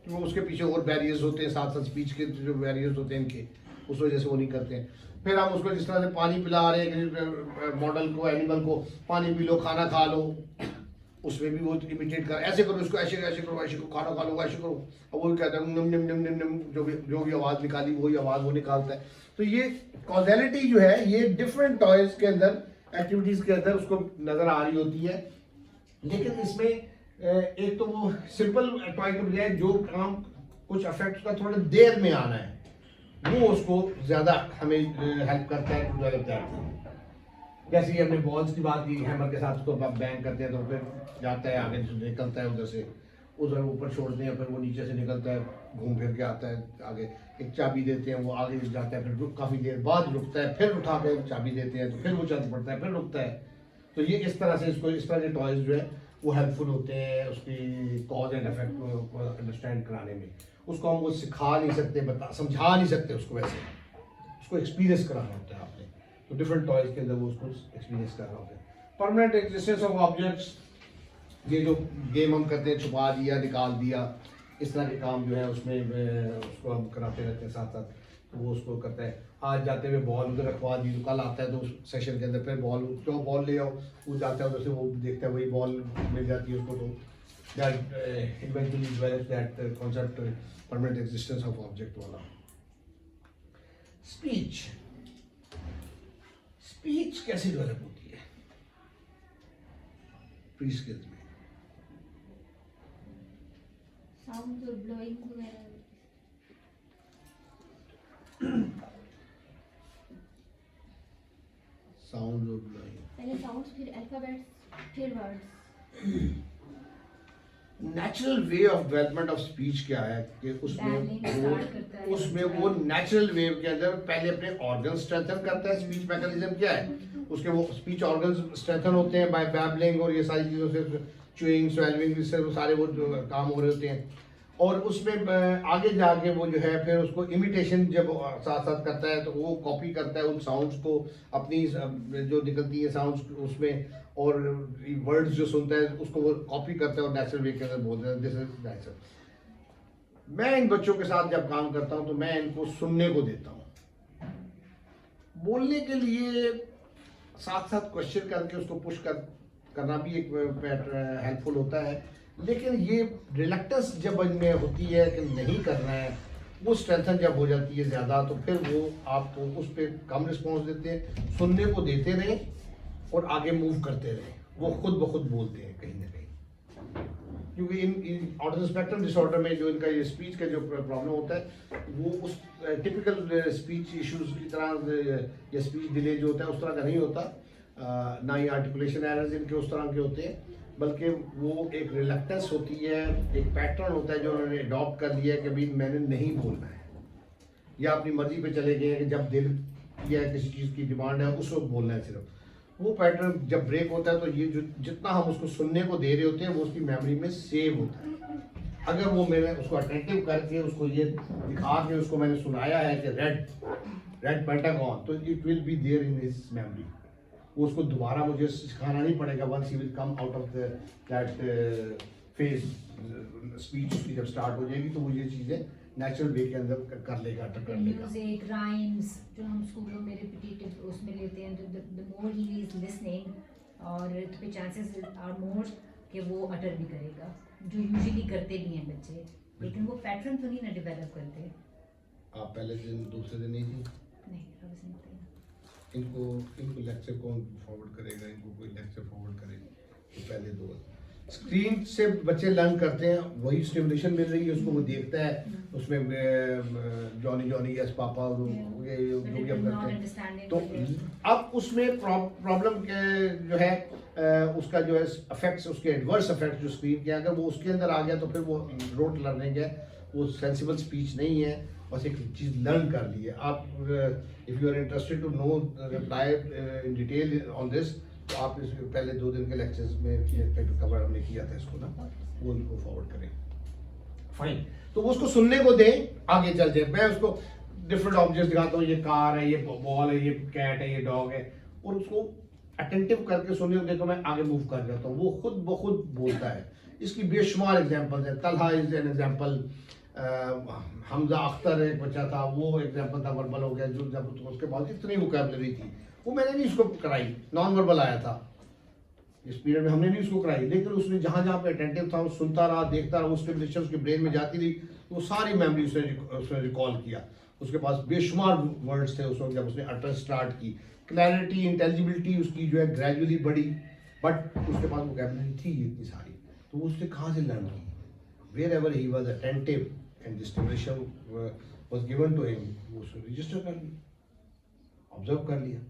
वो उसके पीछे और बैरियर्स होते हैं, साथ साथ स्पीच के जो बैरियर्स होते हैं इनके, उस वजह से वो नहीं करते हैं। फिर हम उसको जिस तरह से पानी पिला रहे हैं मॉडल को, एनिमल को, पानी पी लो, खाना खा लो, उसमें भी वो इमिटेट कर, ऐसे करो इसको, ऐसे ऐसे करो, ऐसे करो, खाना खा लो, ऐसे करो। अब वो कहता है निम निम निम निम निम, जो भी आवाज़ निकाली वही आवाज़ वो निकालता है। तो ये कॉजेलिटी जो है ये डिफरेंट टॉयज के अंदर, एक्टिविटीज़ के अंदर उसको नज़र आ रही होती है। लेकिन इसमें एक तो वो सिंपल टॉय के बजाय जो काम कुछ अफेक्ट का थोड़ा देर में आना है वो उसको ज़्यादा हमें हेल्प करता है टू डेवलप दैट। जैसे कि हमने बॉल्स की बात की, हैमर के साथ उसको बैंग करते हैं तो फिर जाता है आगे, निकलता है उधर से, उधर ऊपर छोड़ते हैं, फिर वो नीचे से निकलता है, घूम फिर के आता है आगे। एक चाबी देते हैं, वो आगे जाता है, फिर काफ़ी देर बाद रुकता है, फिर उठा के चाबी देते हैं तो फिर वो चल पड़ता है, फिर रुकता है। तो ये इस तरह से इसको, इस तरह के टॉयज जो है वो हेल्पफुल होते हैं उसकी कॉज एंड इफेक्ट को अंडरस्टैंड कराने में। उसको हम वो सिखा नहीं सकते, समझा नहीं सकते उसको, वैसे उसको एक्सपीरियंस कराना होता है आपने। तो डिफरेंट टॉयज के अंदर वो उसको एक्सपीरियंस करना होता है। परमानेंट एग्जिस्टेंस ऑफ ऑब्जेक्ट्स, ये जो गेम हम करते हैं, छुपा दिया, निकाल दिया, इस तरह के काम जो है उसमें उसको हम कराते रहते हैं साथ साथ। तो वो उसको करता है, आज जाते हुए बॉल उधर रखवा दी, तो कल आता है तो उस सेशन के अंदर फिर बॉल, जो बॉल ले आओ, वो जाता है उधर से, वो देखता है वही बॉल मिल जाती है उसको। तो that eventually develops that concept permanent existence of object वाला। स्पीच, स्पीच कैसे डेवलप होती है प्री स्किल्स में? साउंड और ब्लोइंग वगैरह। साउंड और ब्लोइंग, पहले साउंड्स, फिर अल्फाबेट्स, फिर words. Natural way of development of speech क्या है कि Babbling start करता है, उसमें वो नेचुरल वेव के अंदर पहले अपने ऑर्गन स्ट्रेंथन करता है। स्पीच मैकेनिज्म क्या है उसके, वो स्पीच ऑर्गन स्ट्रेंथन होते हैं बाय बैबलिंग और ये सारी चीज़ों से, च्यूइंग, स्वेलविंग, इससे वो सारे वो जो काम हो रहे होते हैं। और उसमें आगे जाके वो जो है फिर उसको इमिटेशन जब साथ साथ करता है तो वो कॉपी करता है उन साउंड्स को, अपनी जो निकलती है साउंड्स उसमें, और वर्ड्स जो सुनता है उसको वो कॉपी करता है और नेचुरल वे के अंदर बोलते हैं, दिस इज नेचुरल। मैं इन बच्चों के साथ जब काम करता हूँ तो मैं इनको सुनने को देता हूँ, बोलने के लिए साथ साथ क्वेश्चन करके उसको पुश करना भी एक हेल्पफुल होता है। लेकिन ये रिलक्टेंस जब इनमें होती है कि नहीं करना है, वो स्ट्रेंथन जब हो जाती है ज़्यादा, तो फिर वो आपको उस पर कम रिस्पॉन्स देते हैं। सुनने को देते रहें और आगे मूव करते रहें, वो खुद ब खुद बोलते हैं कहीं ना कहीं। क्योंकि इन ऑटिज्म स्पेक्ट्रम डिसऑर्डर में जो इनका ये स्पीच का जो प्रॉब्लम होता है वो उस टिपिकल स्पीच इश्यूज की तरह या स्पीच डिले जो होता है उस तरह का नहीं होता, ना ही आर्टिकुलेशन एरर्स इनके उस तरह के होते हैं, बल्कि वो एक रिलक्टेंस होती है, एक पैटर्न होता है जो उन्होंने अडॉप्ट कर लिया है कि भाई मैंने नहीं बोलना है, या अपनी मर्जी पे चले गए कि जब दिल या किसी चीज़ की डिमांड है उस वक्त बोलना है सिर्फ। वो पैटर्न जब ब्रेक होता है तो ये जो जितना हम उसको सुनने को दे रहे होते हैं वो उसकी मेमोरी में सेव होता है। अगर वो मैंने उसको अटेंटिव करके उसको ये दिखा के उसको मैंने सुनाया है कि रेड पेंटागन, तो it will be there in his memory. वो उसको दोबारा मुझे सिखाना नहीं पड़ेगा, once he will come out of that phase, speech उसकी जब स्टार्ट हो जाएगी तो वो ये चीज़ें नेचुरल वे के अंदर कर लेगा, कर लेगा। म्यूजिक, राइम्स जो हम स्कूलों में रिपीटेटिव उसमें लेते हैं, the more he is listening और तो चांसेस आर मोर कि वो अटर भी करेगा, जो यूजुअली करते भी हैं बच्चे, लेकिन वो पैटर्न तो नहीं ना डेवलप करते। आप पहले दिन दूसरे दिन नहीं थी, नहीं समझते हैं। इनको लेक्चर कौन फॉरवर्ड करेगा, इनको कोई लेक्चर फॉरवर्ड करेगा, तो पहले दो स्क्रीन से बच्चे लर्न करते हैं, वही स्टिमुलेशन मिल रही है उसको, वो देखता है उसमें जॉनी जॉनी यस पापा ये जो भी हम करते हैं। तो अब उसमें प्रॉब्लम जो है उसका जो है इफेक्ट्स, उसके एडवर्स इफेक्ट्स जो स्क्रीन के, अगर वो उसके अंदर आ गया तो फिर वो रोट लर्निंग है, वो सेंसिबल स्पीच नहीं है, बस एक चीज़ लर्न कर ली है। आप if you are interested to know reply in detail on this, तो आप इस पहले 2 दिन के लेक्चर्स में कवर हमने किया था इसको ना, वो उनको फॉरवर्ड करें। फाइन, तो वो उसको सुनने को दें, आगे चल जाए। मैं उसको डिफरेंट ऑब्जेक्ट्स दिखाता हूँ, ये कार है, ये बॉल है, ये कैट है, ये डॉग है, और उसको अटेंटिव करके सुनने को देखो, मैं आगे मूव कर जाता हूँ, वो खुद ब खुद बोलता है। इसकी बेशुमार एग्जाम्पल्स हैं। Talha is an example, Hamza Akhtar एक बच्चा था, वो एग्जाम्पल था, वर्बल हो गया, जो जब उसके बाद इतनी वोकैबुलरी थी, वो मैंने नहीं उसको कराई, नॉन वर्बल आया था, इस पीरियड में हमने नहीं उसको कराई, लेकिन उसने जहाँ जहाँ पे अटेंटिव था, वो सुनता रहा, देखता रहा, उसके स्टिमुलेशन उसके ब्रेन में जाती रही, वो सारी मेमोरी उसने रिकॉल किया। उसके पास बेशुमार वर्ड्स थे उस वक्त जब उसने अटर स्टार्ट की। क्लैरिटी, इंटेलिजिबिलिटी उसकी जो है ग्रेजुअली बढ़ी, बट उसके पास वोकैबुलरी थी इतनी सारी, तो उसने कहाँ से लर्न की? Wherever he was attentive and the stimulation was given to him, वो उसने रजिस्टर कर लिया, ऑब्जर्व कर लिया।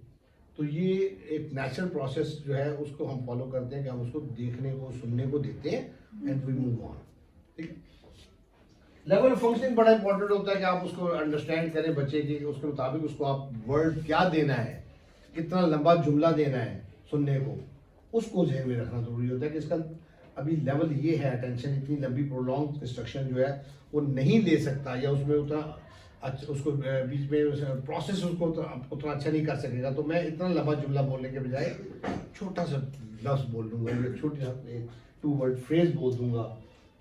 तो ये एक नेचुरल प्रोसेस जो है उसको हम फॉलो करते हैं कि हम उसको देखने को, सुनने को देते हैं एंड वी मूव ऑन। ठीक है, लेवल ऑफ फंक्शनिंग बड़ा इंपॉर्टेंट होता है कि आप उसको अंडरस्टैंड करें बच्चे के, उसके मुताबिक उसको आप वर्ड क्या देना है, कितना लंबा जुमला देना है सुनने को, उसको जहन में रखना जरूरी होता है कि इसका अभी लेवल ये है, अटेंशन इतनी लंबी प्रोलॉन्ग इंस्ट्रक्शन जो है वो नहीं ले सकता, या उसमें उतना अच्छा उसको बीच में प्रोसेस उसको उतना अच्छा नहीं कर सकेगा। तो मैं इतना लंबा जुमला बोलने के बजाय छोटा सा लफ्ज़ बोल दूंगा, या छोटी सा 2 वर्ड फ्रेज बोल दूंगा,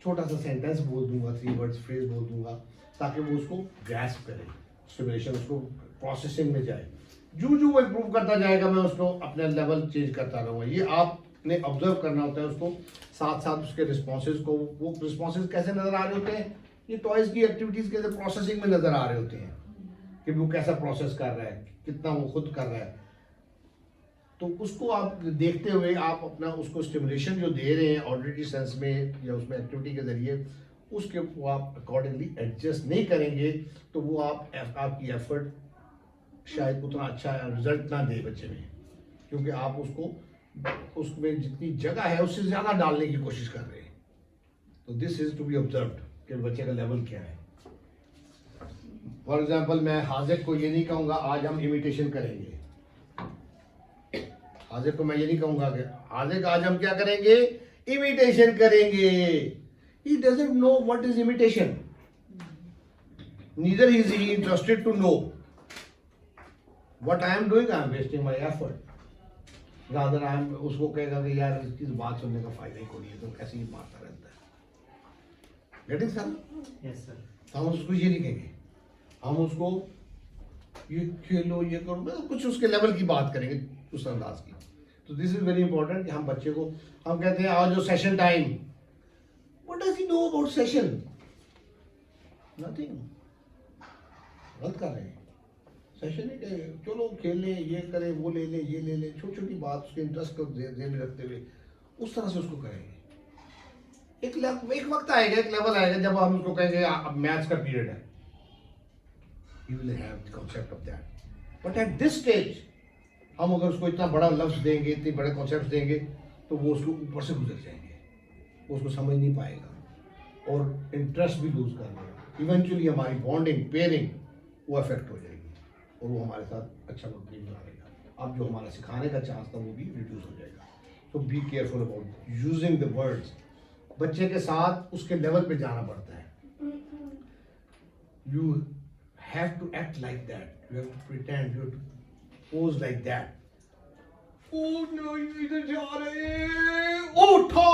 छोटा सा सेंटेंस बोल दूंगा, 3 वर्ड्स फ्रेज बोल दूंगा, ताकि वो उसको ग्रैस्प करे, स्टिमुलेशन उसको प्रोसेसिंग में जाए। जो वो इम्प्रूव करता जाएगा मैं उसको अपना लेवल चेंज करता रहूँगा। ये आपने ऑब्जर्व करना होता है उसको, साथ साथ उसके रिस्पॉन्सेज को। वो रिस्पॉन्सेज कैसे नज़र आ रहे होते हैं? ये टॉयज़ की एक्टिविटीज़ के प्रोसेसिंग में नज़र आ रहे होते हैं कि वो कैसा प्रोसेस कर रहा है, कितना वो खुद कर रहा है। तो उसको आप देखते हुए आप अपना उसको स्टिमुलेशन जो दे रहे हैं ऑडिटरी सेंस में या उसमें एक्टिविटी के ज़रिए, उसके वो आप अकॉर्डिंगली एडजस्ट नहीं करेंगे तो वो आपकी एफर्ट शायद उतना अच्छा रिजल्ट ना दे बच्चे में, क्योंकि आप उसको उसमें जितनी जगह है उससे ज़्यादा डालने की कोशिश कर रहे हैं। तो this is to be observed कि बच्चे का लेवल क्या है। फॉर एग्जाम्पल, मैं हाजिर को ये नहीं कहूँगा आज हम इमिटेशन करेंगे, हाजिर को मैं ये नहीं कहूँगा कि हाजिर आज हम क्या करेंगे, इमिटेशन करेंगे। He doesn't know what is imitation, neither is he interested to know what I am doing, I am wasting my effort. Rather I am उसको कहेगा कि यार इसकी बात सुनने का फायदा ही कोई नहीं है, तो ऐसे ही मारता रहता है। Getting sir? Yes sir. हम उसको ये नहीं कहेंगे, हम उसको ये खेलो, ये करो, मतलब कुछ उसके लेवल की बात करेंगे उस अंदाज की। तो दिस इज वेरी इंपॉर्टेंट कि हम बच्चे को, हम कहते हैं आज जो session time, what does he know about session? Nothing. गलत कर रहे हैं। सेशन ही चलो खेल लें, ये करें, वो ले लें, ये ले लें, छोटी छोटी बात उसके इंटरेस्ट को ध्यान में रखते हुए उस तरह से उसको करेंगे। एक वक्त आएगा, एक लेवल आएगा जब हम उसको कहेंगे अब मैथ्स का पीरियड है, you will have the concept of that. But at this stage, हम अगर उसको इतना बड़ा लफ्ज़ देंगे, इतने बड़े कॉन्सेप्ट देंगे, तो वो उसको ऊपर से गुजर जाएंगे, वो उसको समझ नहीं पाएगा और इंटरेस्ट भी लूज कर लेगा। इवेंचुअली हमारी बॉन्डिंग, पेयरिंग वो अफेक्ट हो जाएगी और वो हमारे साथ अच्छा वक्त नहीं गुजारेगा। अब जो हमारा सिखाने का चांस था वो भी रिड्यूस हो जाएगा। तो be careful about using the words. बच्चे के साथ उसके लेवल पे जाना पड़ता है। You have to act like that. You have to pretend. You have to pose like that. Oh no, इधर जा रहे, उठो।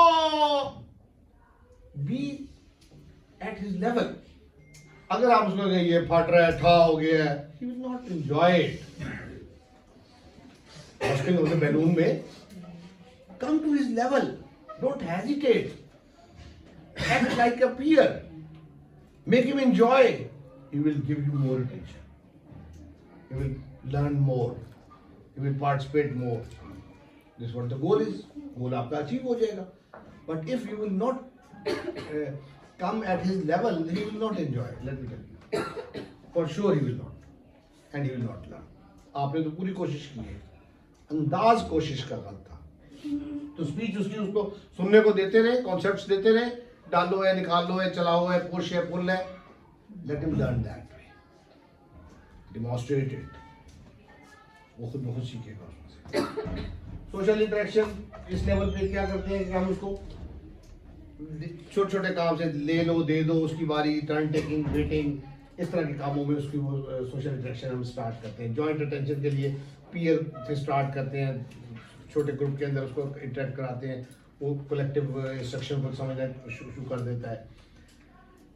Be at his level. अगर आप उसको कहें ये फट रहा है, ठा हो गया है, he will not enjoy it. Bursting of the balloon में, come to his level. Don't hesitate. Act like a peer. Make him enjoy. He will give you more attention. He will learn more. He will participate more. This is what the goal is. Goal आपका achieve हो जाएगा. But if you will not come at his level, he will not enjoy it. Let me tell you. For sure he will not. And he will not learn. आपने तो पूरी कोशिश की है. अंदाज कोशिश का गलत था. तो स्पीच उसको सुनने को देते रहे, कॉन्सेप्ट्स देते रहे, डालो है, निकाल लो है, चलाओ है, पुश है, पुल है. Let him learn that way. Demonstrate it. वो खुद बहुत सीखेगा उसमें। सोशल इंटरेक्शन इस लेवल पे क्या करते हैं कि हम उसको छोटे छोटे काम से ले लो, दे दो, उसकी बारी, टर्न टेकिंग, वेटिंग, इस तरह के कामों में उसकी वो सोशल इंटरेक्शन हम स्टार्ट करते हैं। जॉइंट अटेंशन के लिए पीयर से स्टार्ट करते हैं, छोटे ग्रुप के अंदर उसको इंटरेक्ट कराते हैं, वो कलेक्टिव इंस्ट्रक्शन को समझना शुरू कर देता है।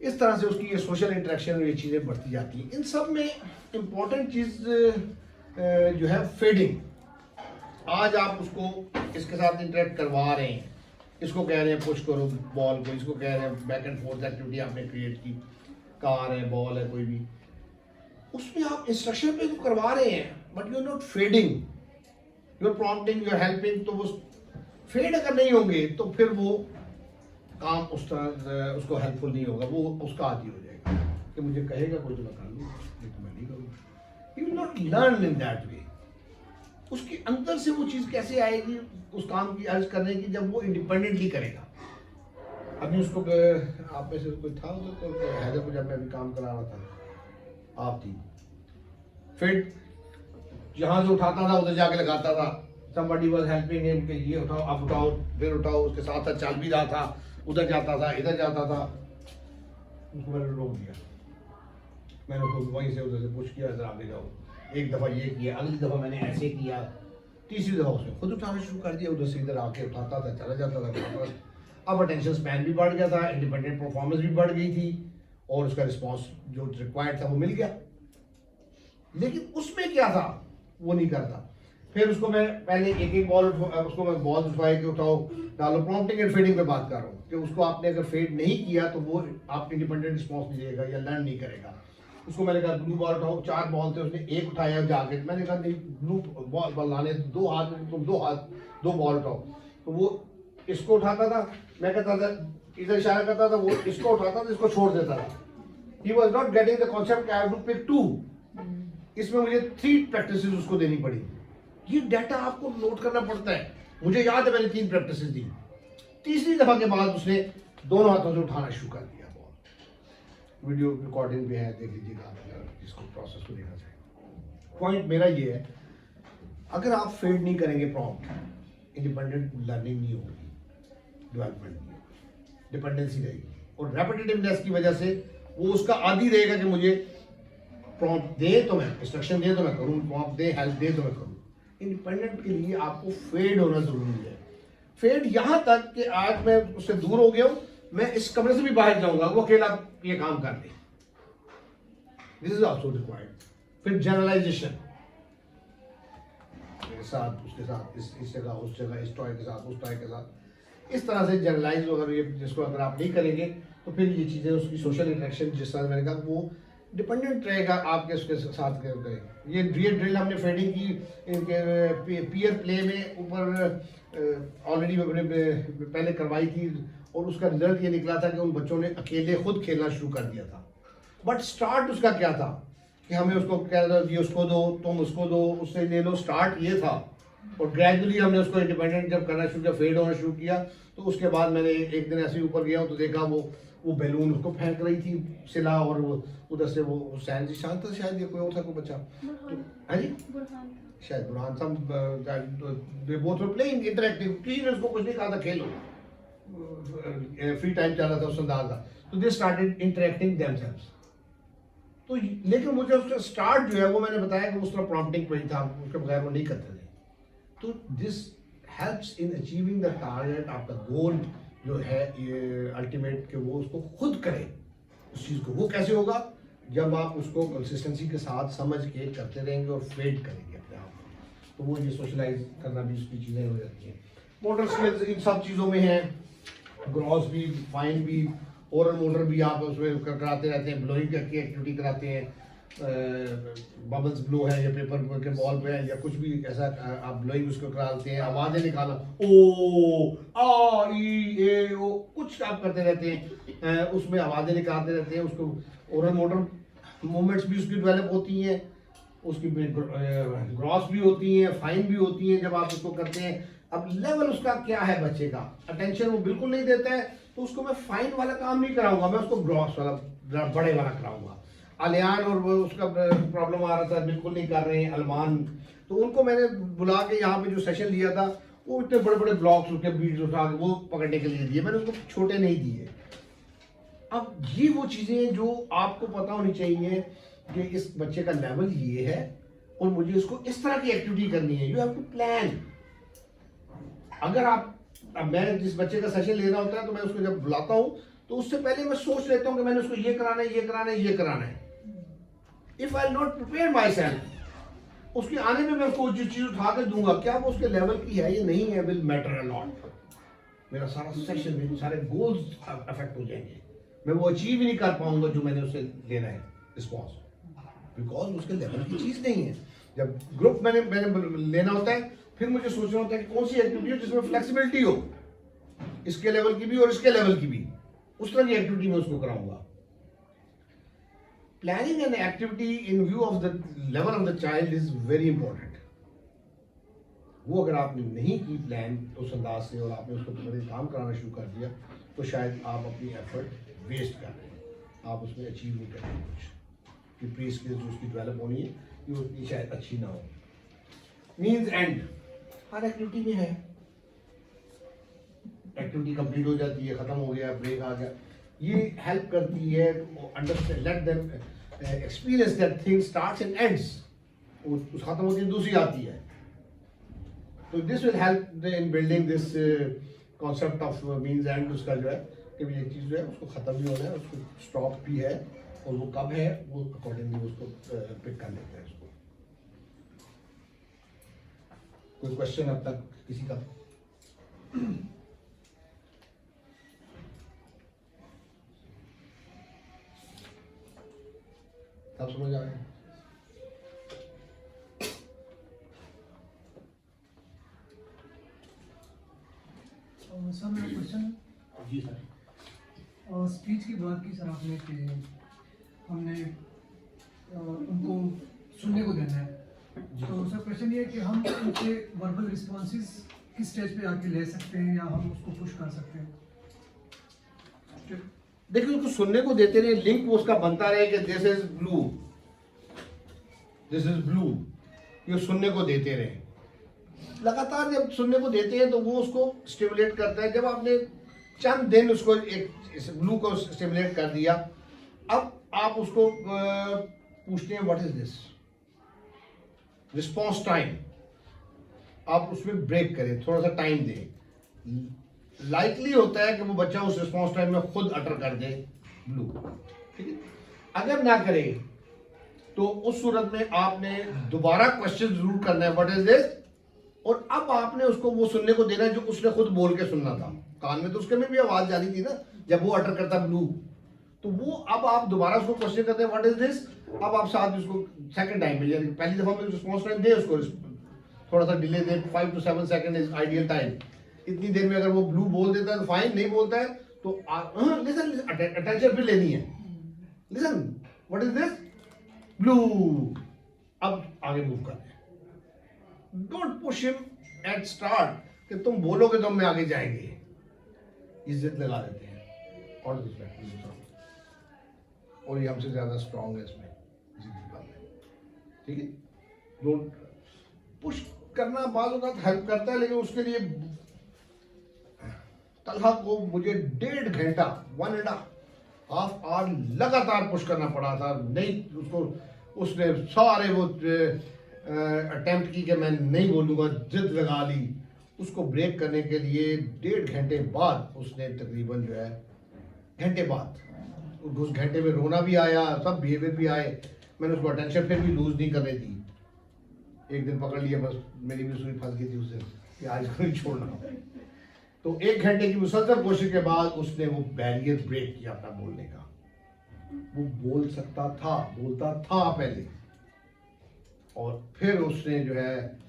इस तरह से उसकी ये सोशल इंटरेक्शन ये चीज़ें बढ़ती जाती हैं। इन सब में इम्पॉर्टेंट चीज़ जो है फेडिंग। आज आप उसको इसके साथ इंटरेक्ट करवा रहे हैं, इसको कह रहे हैं पुश करो बॉल को, इसको कह रहे हैं बैक एंड फोर्थ एक्टिविटी आपने क्रिएट की, कार है बॉल है कोई भी, उसमें आप इंस्ट्रक्शन पे तो करवा रहे हैं but you are not fading, you are prompting, you are helping. तो वो फेड अगर नहीं होंगे तो फिर वो काम उस तरह उसको हेल्पफुल नहीं होगा, वो उसका आदी हो जाएगा कि मुझे कहेगा कोई तो मैं कर लूँ, लेकिन मैं नहीं करूँगा। He will not learn in that way. उसके अंदर से वो चीज़ कैसे आएगी उस काम की अर्ज करने की, जब वो इंडिपेंडेंटली करेगा। अभी उसको आप में से कोई था उधर तो हैदरपुर जब मैं अभी काम करा रहा था, आप थी, फिर जहाँ से उठाता था उधर जाके लगाता था, somebody was helping him कि ये उठाओ आप उठाओ फिर उठाओ, उसके साथ साथ चल भी रहा था, उधर जाता था इधर जाता था। उसको मैंने रोक दिया, मैंने उसको वहीं से उधर से पुश किया, इधर आगे जाओ। एक दफ़ा ये किया, अगली दफ़ा मैंने ऐसे किया, तीसरी दफ़ा उसने खुद उठाना शुरू कर दिया, उधर से इधर आके उठाता था चला जाता था। अब अटेंशन स्पैन भी बढ़ गया था, इंडिपेंडेंट परफॉर्मेंस भी बढ़ गई थी और उसका रिस्पॉन्स जो रिक्वायर्ड था वो मिल गया। लेकिन उसमें क्या था वो नहीं करता। फिर उसको मैं पहले एक एक बॉल उसको मैं बॉल उठवाए के उठाओ डालो, प्रॉम्प्टिंग एंड फीडिंग पे बात कर रहा हूँ कि उसको आपने अगर फेड नहीं किया तो वो आप इंडिपेंडेंट रिस्पॉन्स नहीं देगा या लर्न नहीं करेगा। उसको मैंने कहा ब्लू बॉल उठाओ, 4 बॉल थे उसने एक उठाया जाके, मैंने कहा नहीं ब्लू बॉल लाने 2 हाथ में, तुम 2 बॉल उठाओ। तो वो इसको उठाता था, मैं कहता था इधर इशारा करता था, वो इसको उठाता था, इसको छोड़ देता था। He was not getting the concept I have to pick 2। इसमें मुझे 3 प्रैक्टिस उसको देनी पड़ी। ये डाटा आपको नोट करना पड़ता है। मुझे याद है मैंने 3 प्रैक्टिस दी, तीसरी दफा के बाद उसने दोनों हाथों से उठाना शुरू कर दिया बॉल। वीडियो रिकॉर्डिंग भी है, देख लीजिएगा आप जिसको प्रोसेस को देखना चाहिए। पॉइंट मेरा ये है, अगर आप फेड नहीं करेंगे प्रॉम्प्ट, इंडिपेंडेंट लर्निंग नहीं होगी, डेवलपमेंट नहीं होगी, डिपेंडेंसी रहेगी और रेपिटेटिवनेस की वजह से वो उसका आदी रहेगा कि मुझे प्रॉम्प्ट दे तो मैं इंस्ट्रक्शन दे तो मैं करूँ, प्रॉम्प्ट दे हेल्प दे तो मैं करूँ। इंडिपेंडेंट के लिए आपको फेड होना जरूरी है। फेड यहाँ तक कि आज मैं उससे दूर हो गया हूँ, मैं इस कमरे से भी बाहर जाऊंगा, वो अकेला ये काम कर ले, दिस इज ऑल्सो रिक्वायर्ड। फिर जनरलाइजेशन, मेरे साथ उसके साथ इस जगह उस जगह, इस टॉय के साथ उस टॉय के साथ, इस तरह से जनरलाइज अगर ये जिसको अगर आप नहीं करेंगे तो फिर ये चीज़ें उसकी सोशल इंटरेक्शन जिस तरह मैंने कहा वो डिपेंडेंट रहेगा आपके उसके साथ करें। ये ड्रिल हमने फेडिंग की इनके पीयर प्ले में ऊपर ऑलरेडी पहले करवाई थी और उसका रिजल्ट ये निकला था कि उन बच्चों ने अकेले खुद खेलना शुरू कर दिया था। बट स्टार्ट उसका क्या था कि हमें उसको कह रहा ये उसको दो, तुम उसको दो, उससे ले लो, स्टार्ट ये था। और ग्रेजुअली हमने उसको इंडिपेंडेंट जब करना शुरू किया, फेड होना शुरू किया, तो उसके बाद मैंने एक दिन ऐसे ऊपर गया तो देखा वो बैलून उसको फेंक रही थी सिला, और वो उधर से वो सैन जी शांत था शायद, ये कोई और था कोई बच्चा, हाँ जी शायद बुरहान था, they both were playing interactive, किसी ने उसको कुछ नहीं कहा था खेलो, फ्री टाइम चल रहा था उस अंदाज का, तो दे स्टार्टेड इंटरैक्टिंग देमसेल्व्स। तो लेकिन मुझे उसका स्टार्ट जो है वो मैंने बताया कि उस तरह प्रॉम्प्टिंग पे ही था, उसके बगैर वो नहीं करते थे। तो this helps in achieving the target, आपका गोल जो है ये अल्टीमेट कि वो उसको खुद करे उस चीज़ को। वो कैसे होगा? जब आप उसको कंसिस्टेंसी के साथ समझ के करते रहेंगे और फेड करेंगे अपने आप को, तो वो ये सोशलाइज करना भी उसकी चीज़ें हो जाती हैं। मोटर स्किल्स इन सब चीज़ों में है, ग्रॉस भी, फाइन भी, ओरल मोटर भी आप उसमें कराते रहते हैं, ब्लोइंग की एक्टिविटी कराते हैं, बबल्स ब्लो है या पेपर के बॉल पे है या कुछ भी ऐसा आप ब्लोइंग उसको कराते हैं, आवाज़ें निकालना, ओ आ ई ए ओ कुछ आप करते रहते हैं, उसमें आवाज़ें निकालते रहते हैं, उसको ओरल मोटर मूवमेंट्स भी उसकी डेवलप होती हैं, उसकी ग्रॉस भी होती हैं, फाइन भी होती हैं जब आप उसको करते हैं। अब लेवल उसका क्या है बच्चे का, अटेंशन वो बिल्कुल नहीं देता है, तो उसको मैं फाइन वाला काम नहीं कराऊंगा, मैं उसको ग्रॉस वाला बड़े वाला कराऊंगा। अलियान और वो उसका प्रॉब्लम आ रहा था, बिल्कुल नहीं कर रहे हैं अलमान, तो उनको मैंने बुला के यहाँ पे जो सेशन लिया था वो इतने बड़े बड़े ब्लॉक्स उसके बीट्स उठा के वो पकड़ने के लिए दिए, मैंने उसको छोटे नहीं दिए। अब ये वो चीज़ें जो आपको पता होनी चाहिए कि इस बच्चे का लेवल ये है और मुझे इसको इस तरह की एक्टिविटी करनी है, यू हैव टू प्लान। अगर आप, अब मैं जिस बच्चे का सेशन ले रहा होता है तो मैं उसको जब बुलाता हूँ तो उससे पहले मैं सोच लेता हूँ कि मैंने उसको ये कराना है, ये कराना है, ये कराना है। If I not prepare my self, उसके आने में मैं उसको जो चीज़ उठा के दूंगा, क्या वो उसके लेवल की है या नहीं है, विल मैटर अ लॉट। मेरा सारा सेशन, मेरे सारे गोल्स अफेक्ट हो जाएंगे, मैं वो अचीव ही नहीं कर पाऊंगा जो मैंने उससे लेना है रिस्पॉन्स, बिकॉज उसके लेवल की चीज़ नहीं है। जब ग्रुप मैंने लेना होता है, फिर मुझे सोचना होता है कि कौन सी एक्टिविटी हो जिसमें फ्लेक्सिबिलिटी हो, इसके लेवल की भी और इसके लेवल की भी, उस तरह की एक्टिविटी में उसको कराऊंगा। Planning an activity in view of the level of the child is very important. वो अगर आपने नहीं की प्लान उस अंदाज से और आपने उसको बड़े काम कराना शुरू कर दिया, तो शायद आप अपनी एफर्ट वेस्ट कर रहे हैं, आप उसमें अचीव नहीं कर रहे कुछ, कि प्री स्किल्स जो उसकी डेवलप होनी है ये उतनी शायद अच्छी ना हो। मीन्स एंड हर एक्टिविटी में है, एक्टिविटी कंप्लीट हो जाती है, खत्म हो गया, ब्रेक आ गया, ये हेल्प करती है understand, let them experience that thing starts and ends, उस खत्म होती है दूसरी आती है। तो this will help in building this concept of means and, उसका जो है कि भी एक चीज़ जो है उसको ख़त्म भी होना है, उसको स्टॉप भी है, और वो कब है वो अकॉर्डिंगली उसको पिक कर लेते हैं उसको। कोई क्वेश्चन अब तक किसी का? आप समझ आ गए? सर मेरा क्वेश्चन, जी सर। स्पीच की बात की सर आपने कि हमने उनको सुनने को देना है, तो सर क्वेश्चन ये है कि हम उनसे वर्बल रिस्पॉन्सेज किस स्टेज पे आके ले सकते हैं या हम उसको पुश कर सकते हैं? देखिए उसको सुनने को देते रहे, लिंक उसका बनता रहे कि this is blue, this is blue, ये सुनने को देते रहे। लगातार जब सुनने को देते हैं तो वो उसको स्टिमुलेट करता है। जब आपने चंद दिन उसको एक ब्लू को स्टिमुलेट कर दिया, अब आप उसको पूछते हैं what is this, response time, आप उसमें ब्रेक करें, थोड़ा सा टाइम दें। लाइकली होता है कि वो बच्चा उस रिस्पॉन्स टाइम में खुद अटर कर दे ब्लू, ठीक है। अगर ना करे तो उस सूरत में आपने दोबारा क्वेश्चन जरूर करना है व्हाट इज दिस, और अब आपने उसको वो सुनने को देना है जो उसने खुद बोल के सुनना था, कान में तो उसके में भी आवाज जानी थी ना जब वो अटर करता ब्लू, तो वो अब आप दोबारा उसको क्वेश्चन करते हैं व्हाट इज दिस, अब आप साथ उसको सेकंड टाइम में, यानी पहली दफा में रिस्पॉन्स टाइम दे, उसको थोड़ा सा delay they, 5 to 7 second is ideal time. इतनी देर में अगर वो ब्लू बोल देता है तो फाइन, नहीं बोलता है तो लिसन, अटेंशन फिर लेनी है, listen what is this, blue, अब आगे मूव कर दे। Don't push him at start कि तुम बोलोगे तो हम आगे जाएंगे, इज्जत लगा देते हैं और रिस्पेक्ट, और ये हमसे ज्यादा स्ट्रांग है इसमें, ठीक है। डोंट पुश करना बाल होगा तो हेल्प करता है, लेकिन उसके लिए तलहा को मुझे 1.5 घंटा 1.5 आवर लगातार पुश करना पड़ा था। नहीं उसको, उसने सारे वो अटेम्प्ट की कि मैं नहीं बोलूँगा, जिद लगा ली। उसको ब्रेक करने के लिए 1.5 घंटे बाद उसने तकरीबन जो है घंटे बाद, उस घंटे में रोना भी आया, सब बिहेवियर भी आए। मैंने उसको अटेंशन फिर भी लूज नहीं कर रही थी। एक दिन पकड़ लिया, बस मेरी भी सुई फंस गई थी उस दिन कि आज इसको नहीं छोड़ना। तो 1 घंटे की मुसलसल कोशिश के बाद उसने वो बैरियर ब्रेक किया अपना बोलने का। वो बोल सकता था, बोलता था पहले, और फिर उसने जो है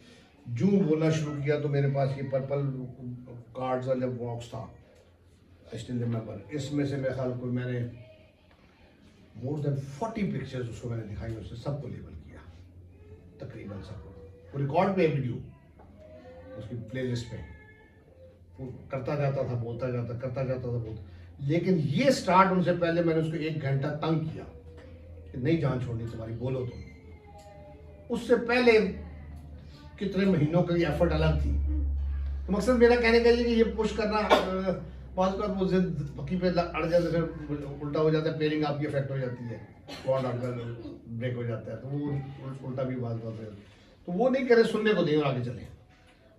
जूं बोलना शुरू किया। तो मेरे पास ये पर्पल कार्ड्स वाला बॉक्स था, आई स्टिल रिमेंबर, इसमें से मेरे ख्याल को मैंने मोर देन 40 पिक्चर्स उसको मैंने दिखाई, उसने सबको लेबल किया, तकरीबन सबको। वो रिकॉर्ड पे वीडियो उसकी प्लेलिस्ट में, वो करता जाता था, बोलता जाता, करता जाता था, बोलता। लेकिन ये स्टार्ट उनसे पहले मैंने उसको 1 घंटा तंग किया कि नहीं जान छोड़नी तुम्हारी, बोलो तुम। उससे पहले कितने महीनों की एफर्ट अलग थी। तो मकसद मेरा कहने का ये कि ये पुश करना, पास का वो जिद पक्की पे अड़ जाते, फिर उल्टा हो जाता है, पेयरिंग आपकी इफेक्ट हो जाती है, बॉन्ड आपका ब्रेक हो जाता है, तो वो उल्टा भी बात बात है। तो वो नहीं करे, सुनने को दें और आगे चले,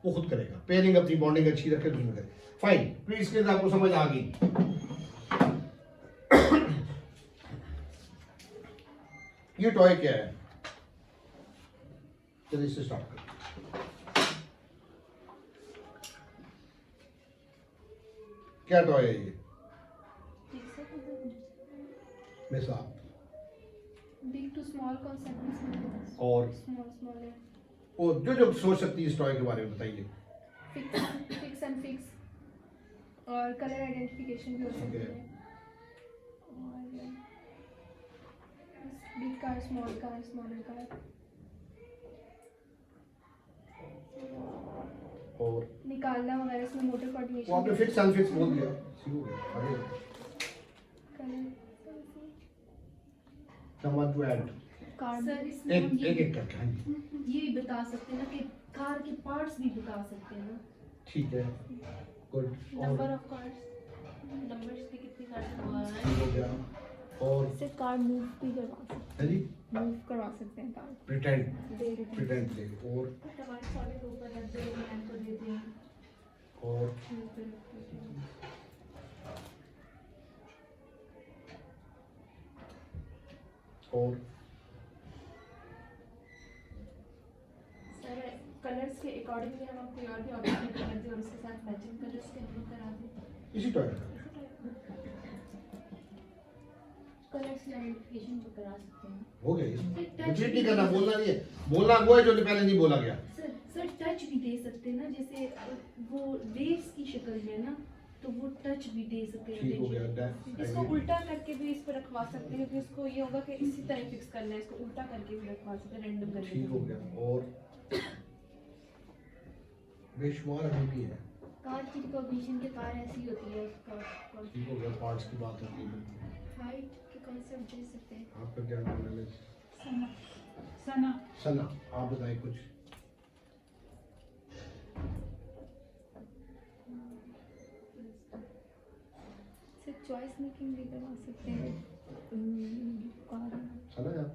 वो खुद करेगा। पेयरिंग अपनी बॉन्डिंग अच्छी रखे तो करे, फाइन। प्लीज इसके आपको समझ आ गई। ये टॉय क्या है? चलिए इससे स्टार्ट करें। क्या टॉय है ये मेरे साथ? बिग टू स्मॉल कॉन्सेप्ट और स्मॉल है वो जो सोच सकती है इस टॉय के बारे में बताइए। फिक्स एंड फिक्स और कलर आइडेंटिफिकेशन भी हो सकती Okay. है और बिग कार स्मॉलर कार और निकालना वगैरह इसमें मोटर वो आपने कोऑर्डिनेशन फिक्स अनफिक्स बोल दिया, शुरू हो गया आगे। कलर समझ टू ऐड कार सर इसमें एक हम एक एक करके। हाँ जी ये भी बता सकते हैं ना कि कार के पार्ट्स भी बता सकते हैं ना। ठीक है, गुड। नंबर और ऑफ कार्स नंबर्स की कितनी कार्स ठीक हो गया। और इससे कार मूव भी करवा सकते है जी हैं मूव करवा सकते हैं कार प्रिटेंड से। और टमाटर सॉलिड ऊपर रख दे मैन को देते हैं। और और सर कलर्स के अकॉर्डिंगली हम कोई और भी ऑब्जेक्ट कर दें और उसके साथ मैचिंग कलर्स के हम लोग करा दें इसी टॉय कलर्स की आइडेंटिफिकेशन भी करा सकते हैं। हो गया। रिपीट नहीं करना, बोलना नहीं है, बोलना वो है जो पहले नहीं बोला गया। सर टच भी दे सकते हैं ना, जैसे वो वेव्स की शक्ल में ना, तो वो टच भी दे सकते हैं। ठीक हो गया, इसको उल्टा करके भी इस पर रखवा सकते हैं, क्योंकि इसको ये होगा कि इसी तरह फिक्स करना है, इसको उल्टा करके भी रखवा सकते हैं, रैंडम करके। ठीक हो गया। और बेशुमार अभी भी है। कार की रिकॉग्निशन के कार ऐसी होती है उसका। ठीक हो गया, पार्ट्स की बात होती है। हाइट के कॉन्सेप्ट दे सकते हैं। आपका क्या नाम है? सना सना, आप बताइए कुछ। सिर्फ चॉइस मेकिंग भी करवा सकते हैं कार सना या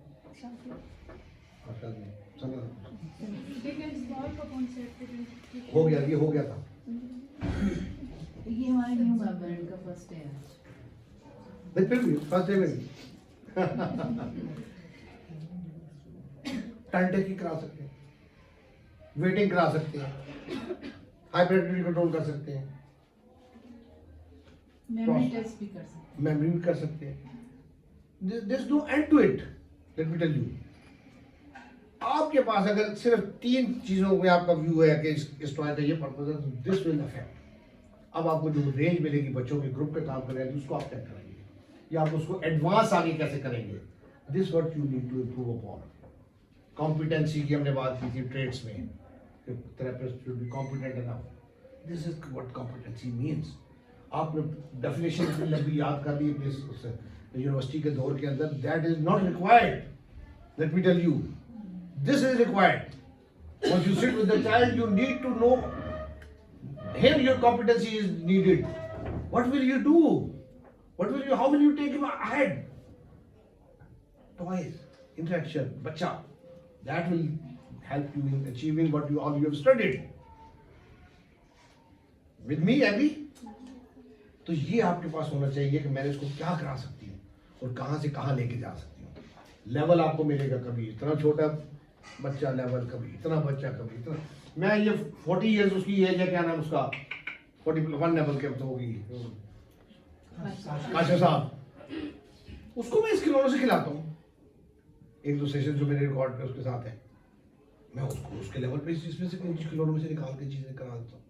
शादी आपका नहीं? सना बिग एंड स्मॉल का कॉन्सेप्ट हो गया, ये हो गया था। ये हमारे न्यू मेंबर का फर्स्ट है आज। नहीं फिर भी फर्स्ट डे में भी टाइम टेकिंग करा सकते हैं, वेटिंग करा सकते हैं, हाइपरएक्टिविटी कंट्रोल कर सकते हैं, मेमोरी टेस्ट भी कर सकते मेमोरी भी कर सकते हैं। There is no end to it. Let me tell you, आपके पास अगर सिर्फ 3 चीजों में आपका व्यू है कि इस टॉय का ये पर्पस है, दिस विल अफेक्ट। अब आपको जो रेंज मिलेगी बच्चों के ग्रुप पे काम कर रहे हैं, उसको आप चेक करेंगे या आप उसको एडवांस आगे कैसे करेंगे। This what you need to improve upon. Competency की हमने बात की थी ट्रेड्स में, therapist should be competent enough. This is what competency means. आपने डेफिनेशन इतनी लंबी याद कर ली अपने यूनिवर्सिटी के दौर के अंदर, that is not required. Let me tell you, this is required. Once you sit with the child, you need to know him, your competency is needed. What will you do? How will you take him ahead? Toys, interaction, bacha, that will help you in achieving what you have studied. With me, Abby? तो ये आपके पास होना चाहिए कि मैंने इसको क्या करा सकती हूँ और कहाँ से कहाँ लेके जा सकती हूँ। लेवल आपको मिलेगा, कभी इतना छोटा बच्चा लेवल, कभी इतना बच्चा, कभी इतना। मैं ये 40 इयर्स उसकी एज है, क्या नाम उसका, 41 लेवल के तो होगी काशा साहब, उसको मैं इस खिलौनों से खिलाता हूँ। 1-2 सेशन जो मेरे रिकॉर्ड पे उसके साथ है, मैं उसको उसके लेवल पे इसमें से कुछ खिलौनों में से निकाल के चीजें करा देता हूँ।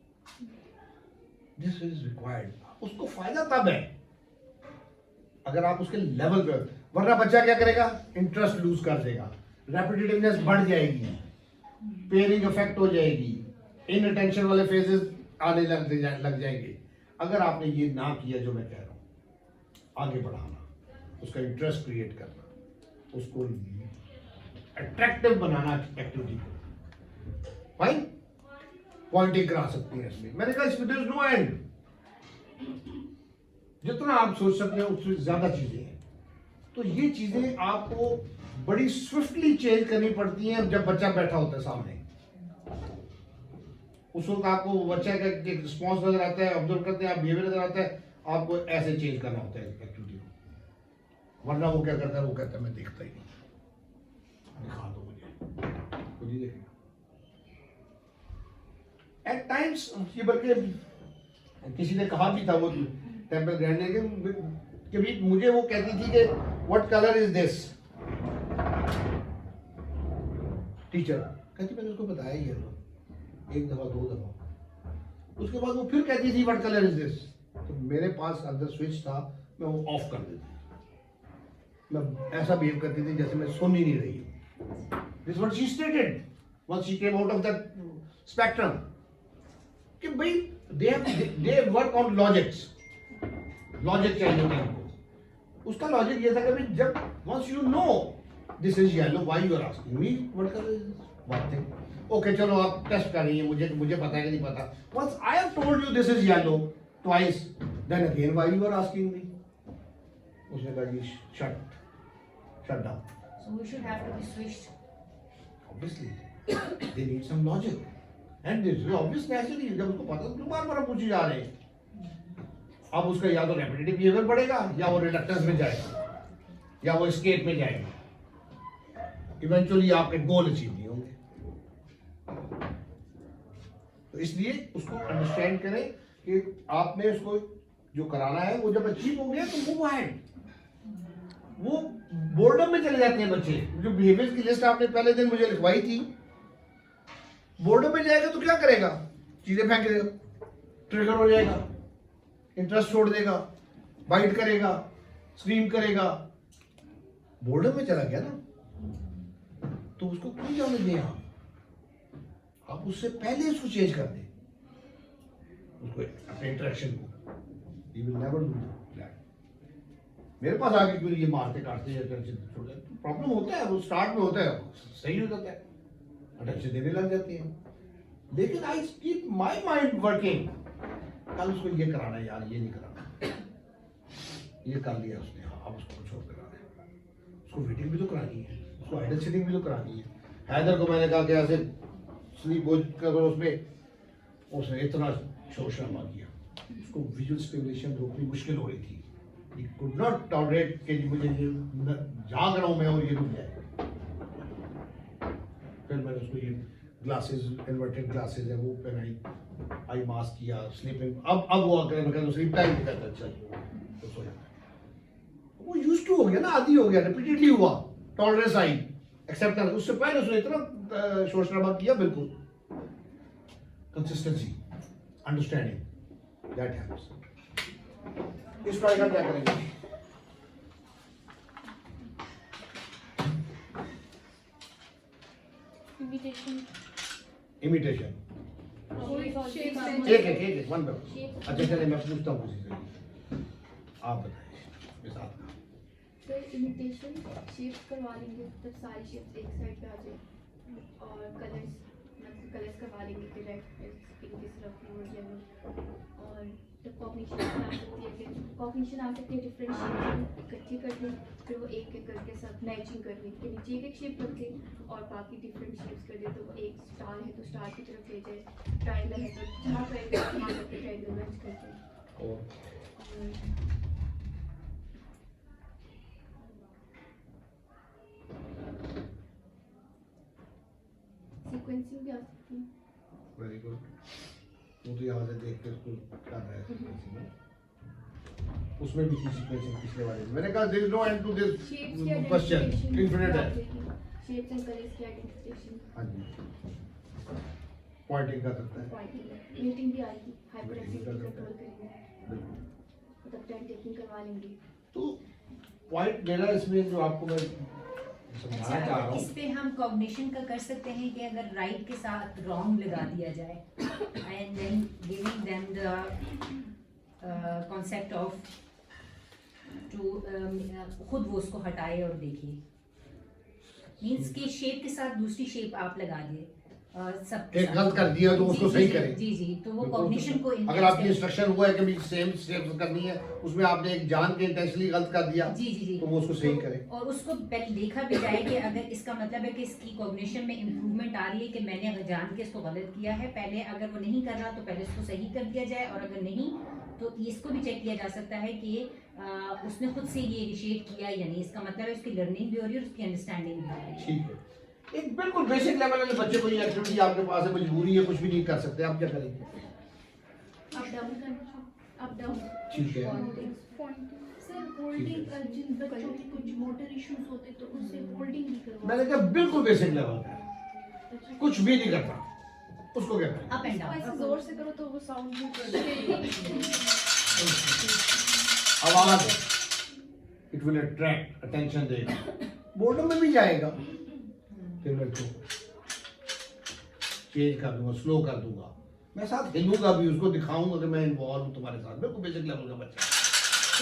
This is required. उसको फायदा तब है अगर आप उसके लेवल पे, वरना बच्चा क्या करेगा, इंटरेस्ट लूज कर देगा, रेपिटेटिवनेस बढ़ जाएगी, पेयरिंग इफेक्ट हो जाएगी, इन अटेंशन वाले फेजेस आने लग जाएंगे। अगर आपने ये ना किया जो मैं कह रहा हूँ, आगे बढ़ाना, उसका इंटरेस्ट क्रिएट करना, उसको अट्रैक्टिव बनाना एक्टिविटी को, फाइन पॉइंटिंग करा सकती है इसमें। मैंने कहा इसमें देयर इज नो एंड। जितना आप सोच सकते हैं उससे ज्यादा चीजें हैं। तो ये चीजें आपको बड़ी स्विफ्टली चेंज करनी पड़ती हैं जब बच्चा बैठा होता है सामने। उस वक्त आपको बच्चे का एक रिस्पॉन्स नजर आता है, ऑब्जर्व करते हैं आप, बिहेवियर नजर आता है, आपको ऐसे चेंज करना होता है एक्टिविटी को। वरना वो क्या करता है, वो कहता है मैं देखता ही नहीं, दिखा दो मुझे, खुद ही देखेगा। एट टाइम्स ये बल्कि किसी ने कहा भी था वो टेम्पल ग्रैंड ने कि भी मुझे वो कहती थी कि what colour is this, teacher कहती मैंने उसको बताया येलो, एक दफा दो दफा, उसके बाद वो फिर कहती थी व्हाट कलर इज दिस, तो मेरे पास अंदर स्विच था, मैं वो ऑफ कर देती, मैं ऐसा बिहेव करती थी जैसे मैं सुन ही नहीं रही हूँ। This what she stated once she came out of that spectrum कि भाई they work on logics, logic चाहिए होता है उनको। उसका लॉजिक ये था कि भाई जब once you know this is yellow why you are asking me what color is this, बात थी ओके चलो आप टेस्ट कर रही हैं, मुझे पता है कि नहीं पता, once I have told you this is yellow twice then again why you are asking me, उसने कहा कि shut down, So we should have to be switched. obviously they need some logic and this is obvious naturally, जब उसको पता तो बार-बार पूछे जा रहे हैं, अब उसका या तो रेपिटेटिव बिहेवियर बढ़ेगा या वो रिलक्टेंस में जाएगा या वो एस्केप में जाएगा, इवेंचुअली आपके गोल अचीव नहीं होंगे। तो इसलिए उसको अंडरस्टैंड करें कि आपने उसको जो कराना है वो जब अचीव हो गया तो मूव अहेड। वो बोर्डम में चले जाते हैं बच्चे, जो बिहेवियर की लिस्ट आपने पहले दिन मुझे लिखवाई थी, बोर्डम में जाएगा तो क्या करेगा, चीजें फेंक देगा, ट्रिगर हो जाएगा, इंटरेस्ट छोड़ देगा, बाइट करेगा, स्क्रीम करेगा, बोर्डम में चला गया ना, तो उसको क्यों जाने दें आप उससे पहले उसको चेंज कर दें, उसको अपने इंटरेक्शन को, you will never do that. मेरे पास आके क्यों ये मारते काटते छोड़ देते, प्रॉब्लम होता है, वो स्टार्ट में होता है, सही हो जाता है, अटेंशन देने लग जाती है, लेकिन I keep my mind working, कल उसको ये कराना है यार, ये नहीं कराना, ये कर लिया उसने, हाँ अब उसको कुछ और कराना है, उसको वेटिंग भी तो करानी है, उसको आइडल सेटिंग भी तो करानी है। हैदर को मैंने कहा कि ऐसे स्लीप बोझ कर उसमें उसने इतना शोर शराबा किया, उसको विजुअल स्टिमुलेशन रोकनी मुश्किल हो रही थी, he could not tolerate कि मुझे ये जाग रहा हूँ मैं और ये रुक जाए। फिर मैंने उसको ये ग्लासेस, इन्वर्टेड ग्लासेस है वो पहनाई, आई मास्क किया, स्लीपिंग, अब वो अगर स्लीप टाइम भी करता चल तो सो जाता है, वो यूज्ड टू हो गया ना, आदी हो गया, रिपीटेडली हुआ, टॉलरेंस आई, एक्सेप्टेंस। उससे पहले उसने इतना शोर शराबा किया, बिल्कुल कंसिस्टेंसी, अंडरस्टैंडिंग, दैट हेल्प्स। इस ट्राई का क्या करेंगे, इमिटेशन, एक वन बाय वन। अच्छा चलिए मैं पूछता हूँ किसी से, आप बताइए मेरे साथ का। सर इमिटेशन शेप्स करवा लेंगे तो सारी शेप्स एक साइड पे आ जाए, और कलर्स मतलब कलर्स करवा लेंगे कि रेड पिंक इस तरफ और येलो, और जब कॉग्निशन आ सकती है कि कॉग्निशन आ सकती है डिफरेंट शेप्स इकट्ठी करके, फिर वो एक एक करके सब मैचिंग करने के नीचे एक शेप रख दे और बाकी डिफरेंट शेप्स कर दे, तो वो एक स्टार है तो स्टार की तरफ ले जाए, ट्रायंगल है तो जहाँ करेगा वहाँ करके ट्रायंगल मैच कर दे। और सीक्वेंसिंग भी आ सकती है। वेरी गुड, वो तो यहाँ से देख के उसको कर रहा है सीक्वेंसिंग, उसमें भी सीक्वेंसिंग पिछले वाले में मैंने कहा there is no end to this question, infinite है। शेप्स एंड कलर्स की आइडेंटिफिकेशन, हाँ जी, पॉइंटिंग कर सकता है, पॉइंटिंग मीटिंग भी आएगी, हाइपर Meeting एक्टिविटी कर सकता है। कंट्रोल करेंगे, बिल्कुल। मतलब टेन टेकिंग करवा लेंगे। तो पॉइंट मेरा इसमें जो आपको मैं समझाना चाह रहा अच्छा, हूँ, इस पे हम कॉग्निशन का कर सकते हैं कि अगर राइट के साथ रॉन्ग लगा दिया जाए and then giving them the concept of to खुद वो उसको हटाए और देखे, मींस कि शेप के साथ दूसरी शेप आप लगा दिए, सब एक गलत कर दिया तो उसको सही करें। जी जी, तो वो बिल्कुल, कॉग्निशन को अगर आपकी इंस्ट्रक्शन हुआ है कि भी सेम स्टेप्स करनी है, उसमें आपने एक जान के इंटेंशनली गलत कर दिया, जी जी जी, तो वो उसको सही करे। और उसको पहले देखा भी जाए कि अगर इसका मतलब है कि इसकी कॉग्निशन में इम्प्रूवमेंट आ रही है कि मैंने अगर जान के इसको गलत किया है, पहले अगर वो नहीं कर रहा तो पहले उसको सही कर दिया जाए, और अगर नहीं तो इसको भी चेक किया जा सकता है कि उसने खुद से ये इनिशिएट किया या नहीं, इसका मतलब है उसकी लर्निंग भी हो रही है और उसकी अंडरस्टैंडिंग भी हो रही है। ठीक है, एक बिल्कुल बेसिक लेवल वाले बच्चे को ये एक्टिविटी आपके पास है, मजबूरी है, कुछ भी नहीं कर सकते, आप क्या करेंगे? अप डाउन अप डाउन ठीक है, सर होल्डिंग जिन बच्चों के कुछ मोटर इश्यूज होते तो उससे होल्डिंग भी करवा मैंने कहा बिल्कुल बेसिक लेवल का है, कुछ भी नहीं करता, उसको क्या करें? अप एंड डाउन ऐसे जोर से करो तो वो साउंड भी आवाज इट विल अट्रैक्ट अटेंशन देगा, बोर्डम में भी जाएगा, फिर मैं इसको चेंज कर दूंगा, स्लो कर दूंगा, मैं साथ हिलूंगा भी, उसको दिखाऊंगा कि मैं इन्वॉल्व हूं तुम्हारे साथ, बिल्कुल बेसिक लेवल का बच्चा।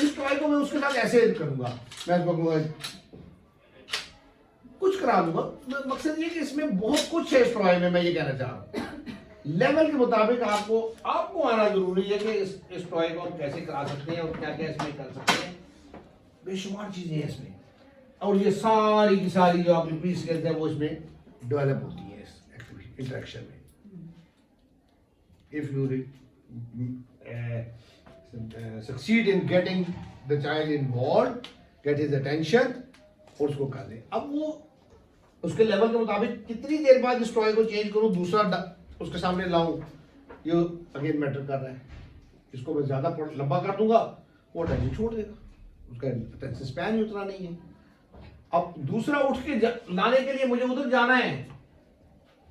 इस टॉय को मैं उसके साथ ऐसे करूंगा, मैं इसको कहूंगा कुछ करा दूंगा, मकसद ये कि इसमें बहुत कुछ है इस टॉय में, मैं ये कहना चाह रहा हूँ। लेवल के मुताबिक आपको आना जरूरी है कि इस टॉय को हम कैसे करा सकते हैं और क्या क्या इसमें कर सकते हैं, बेशुमार चीजें हैं इसमें, और ये सारी की सारी जो आप रिपीट करते हैं वो इसमें डेवलप होती है इस एक्टिविटी इंटरेक्शन में। If you succeed in getting the child involved, get his attention, और उसको कर दें। अब वो उसके लेवल के मुताबिक कितनी देर बाद इस टॉय को चेंज करूं, दूसरा उसके सामने लाऊं, ये अगेन मैटर कर रहा है। इसको मैं ज्यादा लंबा कर दूंगा, वो अटेंशन छोड़ देगा, उसका अटेंशन स्पैन ही उतना नहीं है। अब दूसरा उठ के लाने के लिए मुझे उधर जाना है,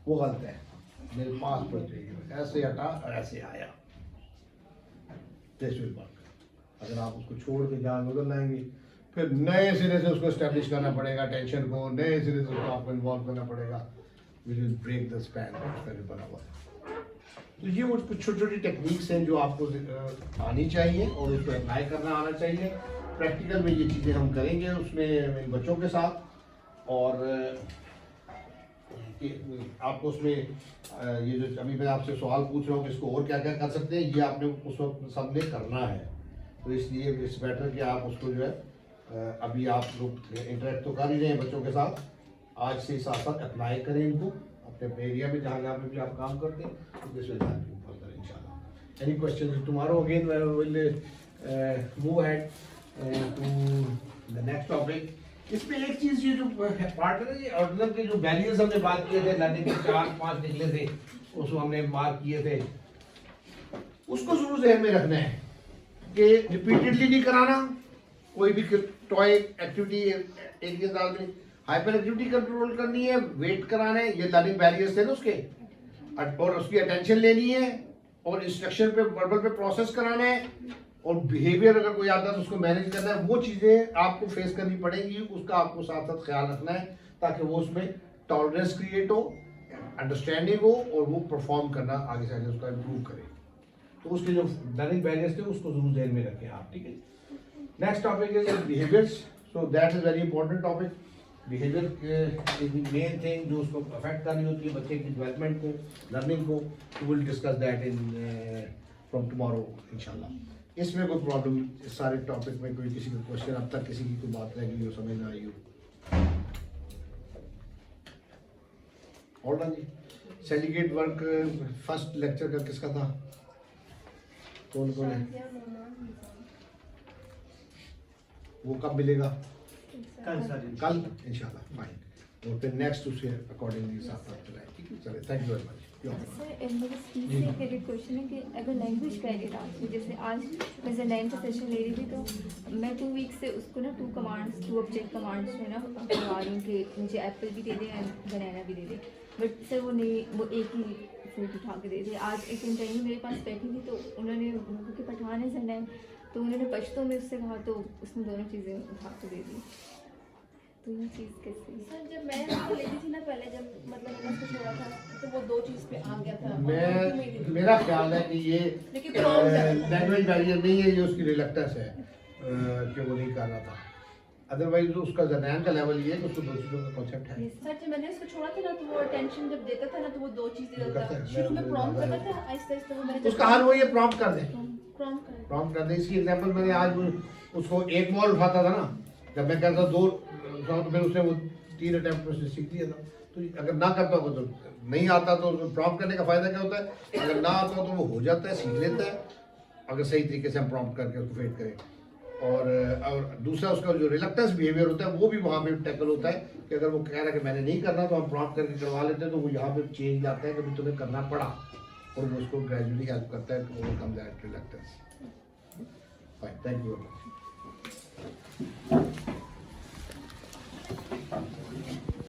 वो गलत है, मेरे पास पड़ जाएगी, ऐसे हटा और ऐसे आया, अगर आप उसको छोड़ के जान उधर लाएंगे, फिर नए सिरे से उसको एस्टेब्लिश करना पड़ेगा, टेंशन को नए सिरे से उसको आपको इन्वॉल्व करना पड़ेगा, विल ब्रेक द स्पैन उसका जो बना हुआ है। तो ये वो कुछ छोटी छोटी टेक्निक्स हैं जो आपको आनी चाहिए और उसको अप्लाई करना आना चाहिए। प्रैक्टिकल में ये चीज़ें हम करेंगे उसमें बच्चों के साथ, और आपको उसमें ये जो अभी मैं आपसे सवाल पूछ रहा हूँ कि इसको और क्या क्या कर सकते हैं, ये आपने उस वक्त सबने करना है, तो इसलिए इट्स बेटर कि आप उसको जो है अभी आप लोग इंटरेक्ट तो कर ही रहे हैं बच्चों के साथ, आज से साथ साथ अप्लाई करें इनको अपने अपने एरिया में जहाँ जहाँ पे भी आप काम करते हैं, तो this will help you further इंशाल्लाह। Any question tomorrow again will move ahead to the next topic. इसमें एक चीज ये जो पार्ट है, ये ऑर्डिनल के जो वैल्यूज हमने बात किए थे, लर्निंग के 4-5 निकले थे, उसको हमने मार्क किए थे, उसको जरूर ध्यान में रखना है कि रिपीटेडली नहीं कराना कोई भी टॉय एक्टिविटी एक ही अंदाज में, हाइपर एक्टिविटी कंट्रोल करनी है, वेट कराना है, ये लर्निंग बैरियर्स थे ना उसके, और उसकी अटेंशन लेनी है, और इंस्ट्रक्शन पे वर्बल पे प्रोसेस कराना है, और बिहेवियर अगर कोई आता है तो उसको मैनेज करना है, वो चीज़ें आपको फेस करनी पड़ेंगी, उसका आपको साथ साथ ख्याल रखना है ताकि वो उसमें टॉलरेंस क्रिएट हो, अंडरस्टैंडिंग हो, और वो परफॉर्म करना आगे से आगे उसका इम्प्रूव करे। तो उसके जो लर्निंग बैरियर्स थे उसको जरूर ध्यान में रखें आप, ठीक है। Next topic is behaviours, so that is very important topic. Behaviour is the main thing जो उसको अफेक्ट करनी होती है बच्चे की डेवलपमेंट को, लर्निंग को, तो will discuss that in from tomorrow इंशाल्लाह। इसमें कोई प्रॉब्लम, इस सारे टॉपिक में कोई किसी का क्वेश्चन अब तक किसी की कोई बात रह गई हो, समझ ना आई हो? और ना जी, सिंडिकेट वर्क फर्स्ट लेक्चर का किसका था, कौन कौन है, वो कब मिलेगा? कल इंशाल्लाह, फाइन, और फिर नेक्स्ट उसके अकॉर्डिंगली साथ साथ चलाएं, ठीक है। चलिए, thank you very much. Sir मेरे स्पीच से एक क्वेश्चन है कि अगर लैंग्वेज का एरिया था, जैसे आज मैं ज़9 का सेशन ले रही थी, तो मैं 2 वीक से उसको ना 2 कमांड्स 2 ऑब्जेक्ट कमांड्स में ना करवा रही हूँ कि मुझे एप्पल भी दे दें एंड बनाना भी दे दें, बट सर वो नहीं, वो एक ही फ्रूट उठा के दे दे। आज एक इंटरव्यू मेरे पास बैठी थी तो उन्होंने, क्योंकि पठान है ज़9, तो उन्होंने पश्तो में उससे कहा तो उसने दोनों चीज़ें उठा के दे दी, तो ये चीज़ कैसे? सर जब मैं उसको लेती थी ना पहले, जब मतलब मैंने उसको छोड़ा था तो वो 2 चीज़ पे आ गया था। मेरा ख्याल है कि ये लेकिन प्रॉब्लम लैंग्वेज बैरियर नहीं है, ये उसकी रिलक्टेंस है कि वो नहीं कर रहा था। अदरवाइज तो उसका ज़9 का लेवल ये है कि उसको 2 चीज़ों का कॉन्सेप्ट है। सर जब मैंने उसको छोड़ा था ना तो वो अटेंशन जब देता था ना तो वो 2 चीज़ें करता देता है। था, शुरू में प्रॉम्प्ट करता था, आहिस्ता आहिस्ता वो मैंने उसका हल वो ये प्रॉम्प्ट कर दें, प्रॉम्प्ट कर दें। इसकी एग्जांपल मैंने आज उसको 1 बॉल उठाता था ना, जब मैं कहता 2 तो फिर उसने वो 3 अटेम्प्ट में सीख लिया था। तो अगर ना करता हो तो नहीं आता, तो प्रॉम्प्ट करने का फायदा क्या होता है, अगर ना आता हो तो वो हो जाता है, सीख लेता है, अगर सही तरीके से हम प्रॉम्प्ट करके उसको फेड करें। और दूसरा उसका जो रिलक्टेंस बिहेवियर होता है वो भी वहाँ पे टैकल होता है कि अगर वो कह रहा है कि मैंने नहीं करना तो हम प्रॉम्प्ट करके करवा लेते हैं, तो वो यहाँ पे चेंज लाते हैं कि भी तुम्हें करना पड़ा, और वो उसको ग्रेजुअली हेल्प करता है to overcome that reluctance. Fine, thank you very much.